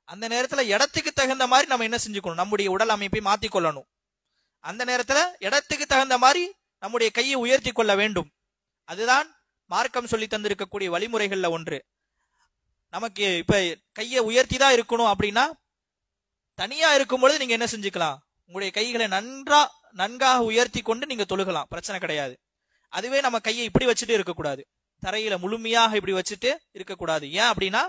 [SPEAKER 2] அந்த நேரத்துல இடத்துக்கு தகுந்த மாதிரி நம்ம என்ன செஞ்சுக்கணும், நம்முடைய உடல் அமைப்பை மாத்திக்கொள்ளணும். அந்த நேரத்துல இடத்துக்கு தகுந்த மாதிரி நம்முடைய கையை உயர்த்தி கொள்ள வேண்டும். அதுதான் மார்க்கம் சொல்லி தந்திருக்கக்கூடிய வழிமுறைகள்ல ஒன்று. நமக்கு இப்ப கையை உயர்த்தி தான் இருக்கணும் அப்படின்னா, தனியா இருக்கும் பொழுது நீங்க என்ன செஞ்சுக்கலாம், உங்களுடைய கைகளை நன்காக உயர்த்தி கொண்டு நீங்க தொழுகலாம், பிரச்சனை கிடையாது. அதுவே நம்ம கையை இப்படி வச்சுட்டு இருக்கக்கூடாது, தரையில முழுமையாக இப்படி வச்சுட்டு இருக்கக்கூடாது. ஏன் அப்படின்னா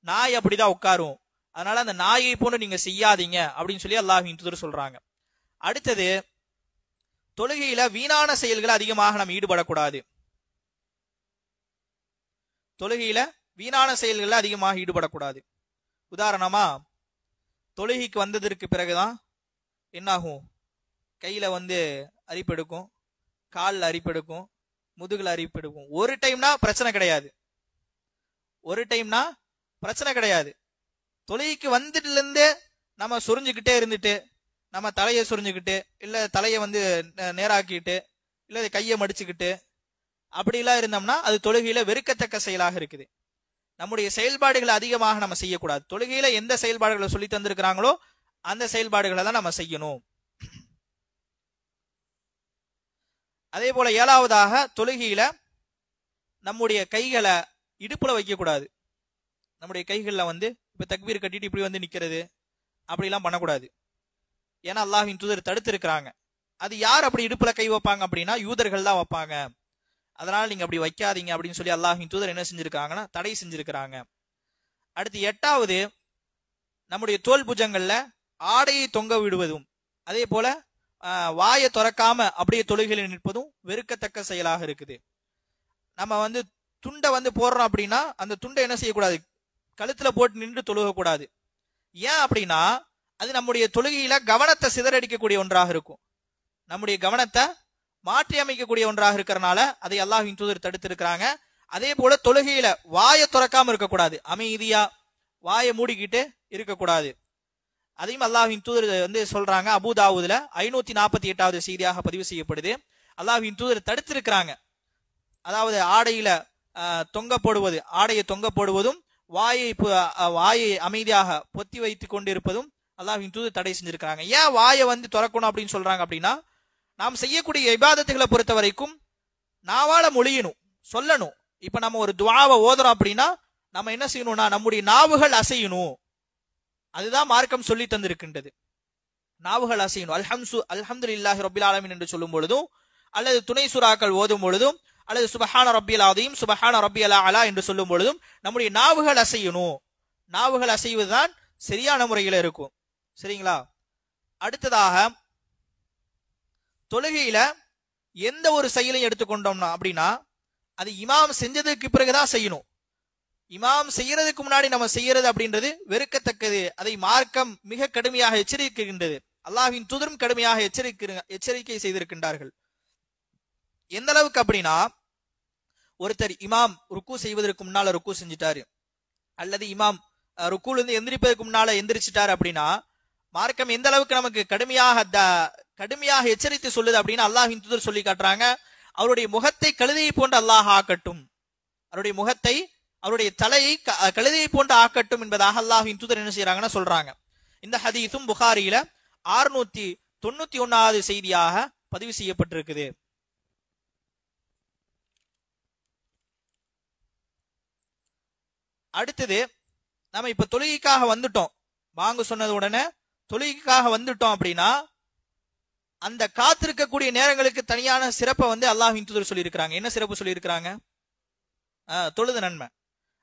[SPEAKER 2] நாய் அப்படிதான் உட்காரும். அதனால அந்த நாயை போன்று நீங்க செய்யாதீங்க அப்படின்னு சொல்லி அல்லாஹ்வின் தூதர் சொல்றாங்க. அடுத்தது, தொழுகையில வீணான செயல்கள் அதிகமாக நம்ம ஈடுபடக்கூடாது. தொழுகையில வீணான செயல்கள் அதிகமாக ஈடுபடக்கூடாது. உதாரணமா, தொழுகைக்கு வந்ததற்கு பிறகுதான் என்னாகும், கையில அரிப்பெடுக்கும், காலில் அரிப்பெடுக்கும், முதுகுல அரிப்பெடுக்கும். ஒரு டைம்னா பிரச்சனை கிடையாது, ஒரு டைம்னா பிரச்சனை கிடையாது. தொழுகைக்கு வந்துட்டுல இருந்தே நம்ம சொரிஞ்சுக்கிட்டே இருந்துட்டு, நம்ம தலையை சொரிஞ்சுக்கிட்டு, இல்ல தலையை நேராக்கிட்டு, இல்ல கையை மடிச்சுக்கிட்டு அப்படிலாம் இருந்தோம்னா அது தொழுகையில வெறுக்கத்தக்க செயலாக இருக்குது. நம்முடைய செயல்பாடுகளை அதிகமாக நம்ம செய்யக்கூடாது. தொழுகையில எந்த செயல்பாடுகளை சொல்லி தந்திருக்கிறாங்களோ அந்த செயல்பாடுகளை தான் நம்ம செய்யணும். அதே போல 7வதாக, தொழுகையில நம்முடைய கைகளை இடுப்புல வைக்க கூடாது. நம்முடைய கைகள்ல இப்ப தக்பீர் கட்டிட்டு இப்படி நிக்கிறது அப்படிலாம் பண்ணக்கூடாது. ஏன்னா அல்லாஹ்வின் தூதர் தடுத்து இருக்கிறாங்க. அது யார் அப்படி இடுப்புல கை வைப்பாங்க அப்படின்னா யூதர்கள் தான் வைப்பாங்க. அதனால நீங்க அப்படி வைக்காதீங்க அப்படின்னு சொல்லி அல்லாஹ்வின் தூதர் என்ன செஞ்சிருக்காங்கன்னா தடை செஞ்சிருக்கிறாங்க. அடுத்து 8வது, நம்முடைய தோல் புஜங்கள்ல ஆடையை தொங்க விடுவதும், அதே போல வாயை திறக்காம அப்படியே தொழுகையில் நிற்பதும் வெறுக்கத்தக்க செயலாக இருக்குது. நம்ம துண்டை போடுறோம் அப்படின்னா அந்த துண்டை என்ன செய்யக்கூடாது, கழுத்துல போட்டு நின்று தொழுகக்கூடாது. ஏன் அப்படின்னா அது நம்முடைய தொழுகையில கவனத்தை சிதறடிக்கக்கூடிய ஒன்றாக இருக்கும், நம்முடைய கவனத்தை மாற்றி அமைக்கக்கூடிய ஒன்றாக இருக்கிறனால அதை அல்லாஹ்வின் தூதர் தடுத்திருக்கிறாங்க. அதே போல தொழுகையில வாயை திறக்காம இருக்கக்கூடாது, அமைதியா வாயை மூடிக்கிட்டு இருக்கக்கூடாது. அதையும் அல்லாஹ்வின் தூதர் சொல்றாங்க. அபூதாவூதுல 548வது செய்தியாக பதிவு செய்யப்படுது. அல்லாஹ்வின் தூதர் தடுத்திருக்கிறாங்க. அதாவது ஆடையில தொங்க போடுவது, ஆடையை தொங்க போடுவதும் வாயை அமைதியாக பொத்தி வைத்து கொண்டிருப்பதும் அல்லாஹ்வின் தூதர் தடை செஞ்சிருக்கிறாங்க. ஏன் வாயை திறக்கணும் அப்படின்னு சொல்றாங்க அப்படின்னா, நாம் செய்யக்கூடிய இபாதத்துகளை பொறுத்த வரைக்கும் நாவால மொழியணும், சொல்லணும். இப்ப நம்ம ஒரு துஆவை ஓதுறோம் அப்படின்னா நம்ம என்ன செய்யணும்னா நம்முடைய நாவுகள் அசையணும். அதுதான் மார்க்கம் சொல்லி தந்திருக்கின்றது. நாவுகள் அசையணும். அல்ஹம்துலில்லாஹி ரப்பில் ஆலமீன் என்று சொல்லும் பொழுதும், அல்லது துணை சூறாக்கள் ஓதும் பொழுதும், அல்லது சுபஹான ரப்பியல் ஆதீம், சுபஹான ரப்பியல் அலா என்று சொல்லும் பொழுதும் நம்முடைய நாவுகள் அசையணும். நாவுகள் அசைவதுதான் சரியான முறையில் இருக்கும். சரிங்களா? அடுத்ததாக, தொழுகையில எந்த ஒரு செயலையும் எடுத்துக்கொண்டோம்னா அப்படின்னா அது இமாம் செஞ்சதுக்கு பிறகுதான் செய்யணும். இமாம் செய்யறதுக்கு முன்னாடி நம்ம செய்யறது அப்படின்றது வெறுக்கத்தக்கது. அதை மார்க்கம் மிக கடுமையாக எச்சரிக்கின்றது. அல்லாஹ்வின் தூதரும் கடுமையாக எச்சரிக்கை செய்திருக்கின்றார்கள். எந்த அளவுக்கு அப்படின்னா, ஒருத்தர் இமாம் ருக்கு செய்வதற்கு முன்னால ருக்கு செஞ்சிட்டாரு, அல்லது இமாம் ருக்குல இருந்து எந்திரிப்பதற்கு முன்னால எந்திரிச்சிட்டாரு அப்படின்னா மார்க்கம் எந்த அளவுக்கு நமக்கு கடுமையாக எச்சரித்து சொல்லுது அப்படின்னு அல்லாஹ்வின் தூதர் சொல்லி காட்டுறாங்க. அவருடைய முகத்தை கழுதையை போன்று அல்லாஹ் ஆக்கட்டும், அவருடைய முகத்தை, அவருடைய தலையை கழுதையை போன்று ஆக்கட்டும் என்பதாக அல்லாஹ்வின் தூதர் என்ன செய்யறாங்கன்னா சொல்றாங்க. இந்த ஹதீஸும் புகாரியில 691வது செய்தியாக பதிவு செய்யப்பட்டிருக்குது. அடுத்தது, நம்ம இப்ப தொழுகைக்காக வந்துட்டோம், வாங்க சொன்னது உடனே தொழுகைக்காக வந்துட்டோம் அப்படின்னா அந்த காத்திருக்கக்கூடிய நேரங்களுக்கு தனியான சிறப்பை அல்லாஹ்வின் தூதர் சொல்லி இருக்கிறாங்க. என்ன சிறப்பு சொல்லி இருக்கிறாங்க? தொழுது நன்மை.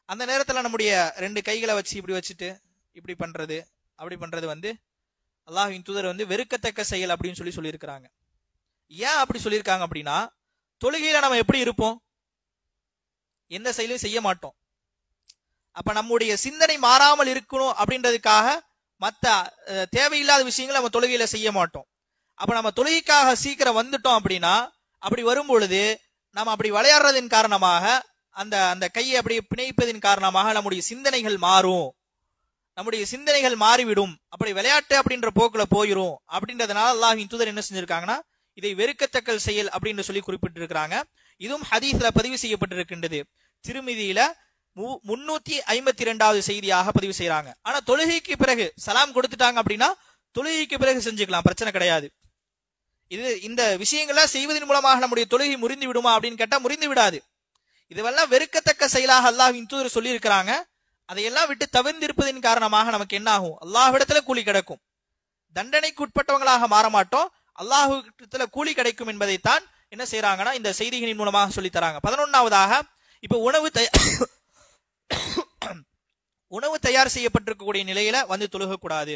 [SPEAKER 2] அந்த நேரத்துல நம்முடைய 2 கைகளை வச்சு இப்படி வச்சுட்டு இப்படி பண்றது அப்படி பண்றது அல்லாஹ்வின் தூதர் வெறுக்கத்தக்க செயல் அப்படின்னு சொல்லி இருக்கிறாங்க. ஏன் அப்படி சொல்லியிருக்காங்க அப்படின்னா, தொழுகையில நம்ம எப்படி இருப்போம், எந்த செயலையும் செய்ய மாட்டோம். அப்ப நம்முடைய சிந்தனை மாறாமல் இருக்கணும் அப்படின்றதுக்காக மற்ற தேவையில்லாத விஷயங்களை நம்ம தொழுகையில செய்ய மாட்டோம். அப்ப நம்ம தொழுகைக்காக சீக்கிரம் வந்துட்டோம் அப்படின்னா, அப்படி வரும் பொழுது நம்ம அப்படி விளையாடுறதின் காரணமாக, அந்த கையை அப்படி பிணைப்பதின் காரணமாக நம்முடைய சிந்தனைகள் மாறும், நம்முடைய சிந்தனைகள் மாறிவிடும். அப்படி விளையாட்டு அப்படின்ற போக்குல போயிரும். அப்படின்றதுனால அல்லாஹ்வின் தூதர் என்ன செஞ்சிருக்காங்கன்னா இதை வெறுக்கத்தக்க செயல் அப்படின்னு சொல்லி குறிப்பிட்டிருக்கிறாங்க. இதுவும் ஹதீஸ்ல பதிவு செய்யப்பட்டிருக்கின்றது. திருமிதியில 352வது செய்தியாக பதிவு செய்யறாங்க. ஆனா தொழுகைக்கு பிறகு சலாம் கொடுத்துட்டாங்க அப்படின்னா தொழுகைக்கு பிறகு செஞ்சுக்கலாம், பிரச்சனை கிடையாது. இந்த விஷயங்கள்லாம் செய்வதன் மூலமாக நம்முடைய தொழுகை முறிந்து விடுமா அப்படின்னு கேட்டா முறிந்து விடாது. இதுவெல்லாம் வெறுக்கத்தக்க செயலாக அல்லாஹ்வின் தூதர் சொல்லி இருக்கிறாங்க. அதையெல்லாம் விட்டு தவிர்ந்திருப்பதின் காரணமாக நமக்கு என்ன ஆகும்? அல்லாஹ்விடத்துல கூலி கிடைக்கும். தண்டனைக்கு உட்பட்டவங்களாக மாற மாட்டோம், அல்லாஹ்விடத்துல கூலி கிடைக்கும் என்பதைத்தான் என்ன செய்யறாங்கன்னா இந்த செய்திகளின் மூலமாக சொல்லி தராங்க. 11வதாக இப்ப உணவு தயார் செய்யப்பட்டிருக்கக்கூடிய நிலையில வந்து தொழுகக்கூடாது.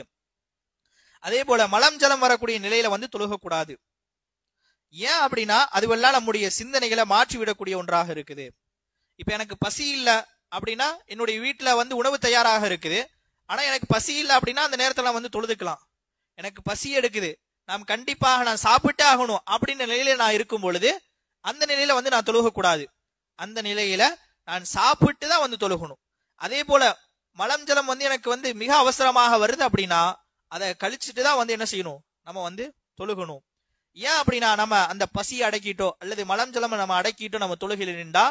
[SPEAKER 2] அதே போல மலம் ஜலம் வரக்கூடிய நிலையில வந்து தொழுகக்கூடாது. ஏன் அப்படின்னா அதுவெல்லாம் நம்முடைய சிந்தனைகளை மாற்றி விடக்கூடிய ஒன்றாக இருக்குது. இப்ப எனக்கு பசி இல்ல அப்படின்னா என்னுடைய வீட்டுல வந்து உணவு தயாராக இருக்குது, ஆனா எனக்கு பசி இல்ல அப்படின்னா அந்த நேரத்துல நான் வந்து தொழுதுக்கலாம். எனக்கு பசி எடுக்குது, கண்டிப்பாக நான் சாப்பிட்டே ஆகணும் அப்படின்ற நிலையில நான் இருக்கும் பொழுது அந்த நிலையில வந்து நான் தொழுகக்கூடாது. அந்த நிலையில நான் சாப்பிட்டு தான் வந்து தொழுகணும். அதே போல மலம் ஜலம் வந்து எனக்கு வந்து மிக அவசரமாக வருது அப்படின்னா அதை கழிச்சுட்டு தான் வந்து என்ன செய்யணும், நம்ம வந்து தொழுகணும். ஏன் அப்படின்னா நம்ம அந்த பசியை அடக்கிட்டோ அல்லது மலம் ஜலம் நம்ம அடக்கிட்டோ நம்ம தொழுகையில் நின்றா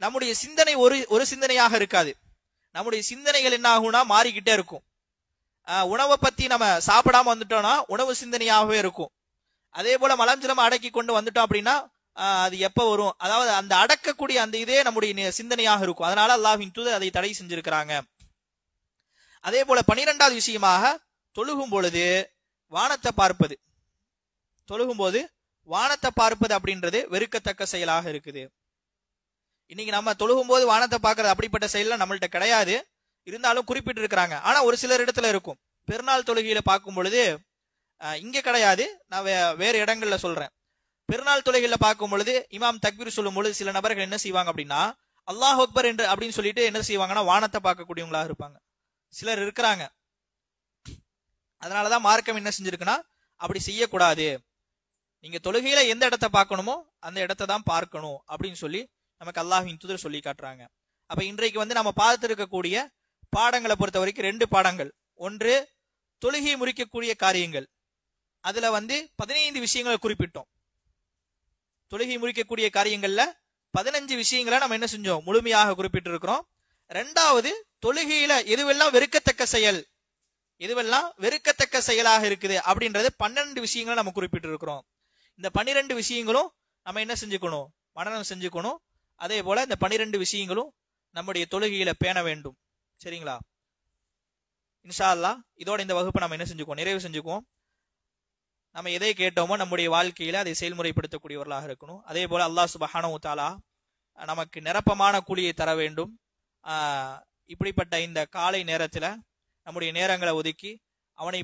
[SPEAKER 2] நம்முடைய சிந்தனை ஒரு சிந்தனையாக இருக்காது. நம்முடைய சிந்தனைகள் என்ன ஆகும்னா மாறிக்கிட்டே இருக்கும். உணவை பத்தி நம்ம சாப்பிடாம வந்துட்டோம்னா உணவு சிந்தனையாகவே இருக்கும். அதே போல மலம் ஜலம் அடக்கி கொண்டு வந்துட்டோம் அப்படின்னா அது எப்ப வரும், அதாவது அந்த அடக்கக்கூடிய அந்த இதே நம்முடைய சிந்தனையாக இருக்கும். அதனால அல்லாஹ்வின் தூதர் அதை தடை செஞ்சிருக்கிறாங்க. அதே போல 12வது விஷயமாக தொழுகும் பொழுது வானத்தை பார்ப்பது. தொழுகும்போது வானத்தை பார்ப்பது அப்படின்றது வெறுக்கத்தக்க செயலாக இருக்குது. இன்னைக்கு நம்ம தொழுகும் போது வானத்தை பார்க்கறது அப்படிப்பட்ட செயல்லாம் நம்மள்ட்ட கிடையாது, இருந்தாலும் குறிப்பிட்டு இருக்கிறாங்க. ஆனா ஒரு சிலர் இடத்துல இருக்கும். பெருநாள் தொழுகையில பார்க்கும் பொழுது இங்க கிடையாது, நான் வேற இடங்கள்ல சொல்றேன். பெருநாள் தொழுகையில பார்க்கும் பொழுது இமாம் தக்பீர் சொல்லும் பொழுது சில நபர்கள் என்ன செய்வாங்க அப்படின்னா அல்லாஹ் அக்பர் என்று அப்படின்னு சொல்லிட்டு என்ன செய்வாங்கன்னா வானத்தை பார்க்கக்கூடியவங்களா இருப்பாங்க. சிலர் இருக்கிறாங்க. அதனாலதான் மார்க்கம் என்ன செஞ்சிருக்குன்னா அப்படி செய்யக்கூடாது. நீங்க தொழுகையில எந்த இடத்தை பார்க்கணுமோ அந்த இடத்தை தான் பார்க்கணும் அப்படின்னு சொல்லி நமக்கு அல்லாஹ்வின் தூதர் சொல்லி காட்டுறாங்க. அப்ப இன்றைக்கு வந்து நம்ம பார்த்திருக்கக்கூடிய பாடங்களை பொறுத்த வரைக்கும் 2 பாடங்கள். ஒன்று தொழுகையை முறிக்கக்கூடிய காரியங்கள், அதுல வந்து 15 விஷயங்களை குறிப்பிட்டோம். தொழுகை முறிக்கக்கூடிய காரியங்கள்ல 15 விஷயங்களை நம்ம என்ன செஞ்சோம், முழுமையாக குறிப்பிட்டு இருக்கிறோம். 2வது தொழுகையில எதுவெல்லாம் வெறுக்கத்தக்க செயல், எதுவெல்லாம் வெறுக்கத்தக்க செயலாக இருக்குது அப்படின்றது 12 விஷயங்களை நம்ம குறிப்பிட்டு இருக்கிறோம். இந்த 12 விஷயங்களும் நம்ம என்ன செஞ்சுக்கணும், மனனம் செஞ்சுக்கணும். அதே போல இந்த 12 விஷயங்களும் நம்முடைய தொழுகையில பேண வேண்டும். சரிங்களா? இன்ஷா அல்லாஹ் இதோட இந்த வகுப்பை நம்ம என்ன செஞ்சுக்குவோம், நிறைவு செஞ்சுக்குவோம். நம்ம எதை கேட்டோமோ நம்முடைய வாழ்க்கையில அதை செயல்முறைப்படுத்தக்கூடியவர்களாக இருக்கணும். அதே போல அல்லாஹ் சுப்ஹானஹு வ தஆலா நமக்கு நிரப்பமான கூலியை தர வேண்டும். இப்படிப்பட்ட இந்த காலை நேரத்துல நம்முடைய நேரங்களை ஒதுக்கி அவனை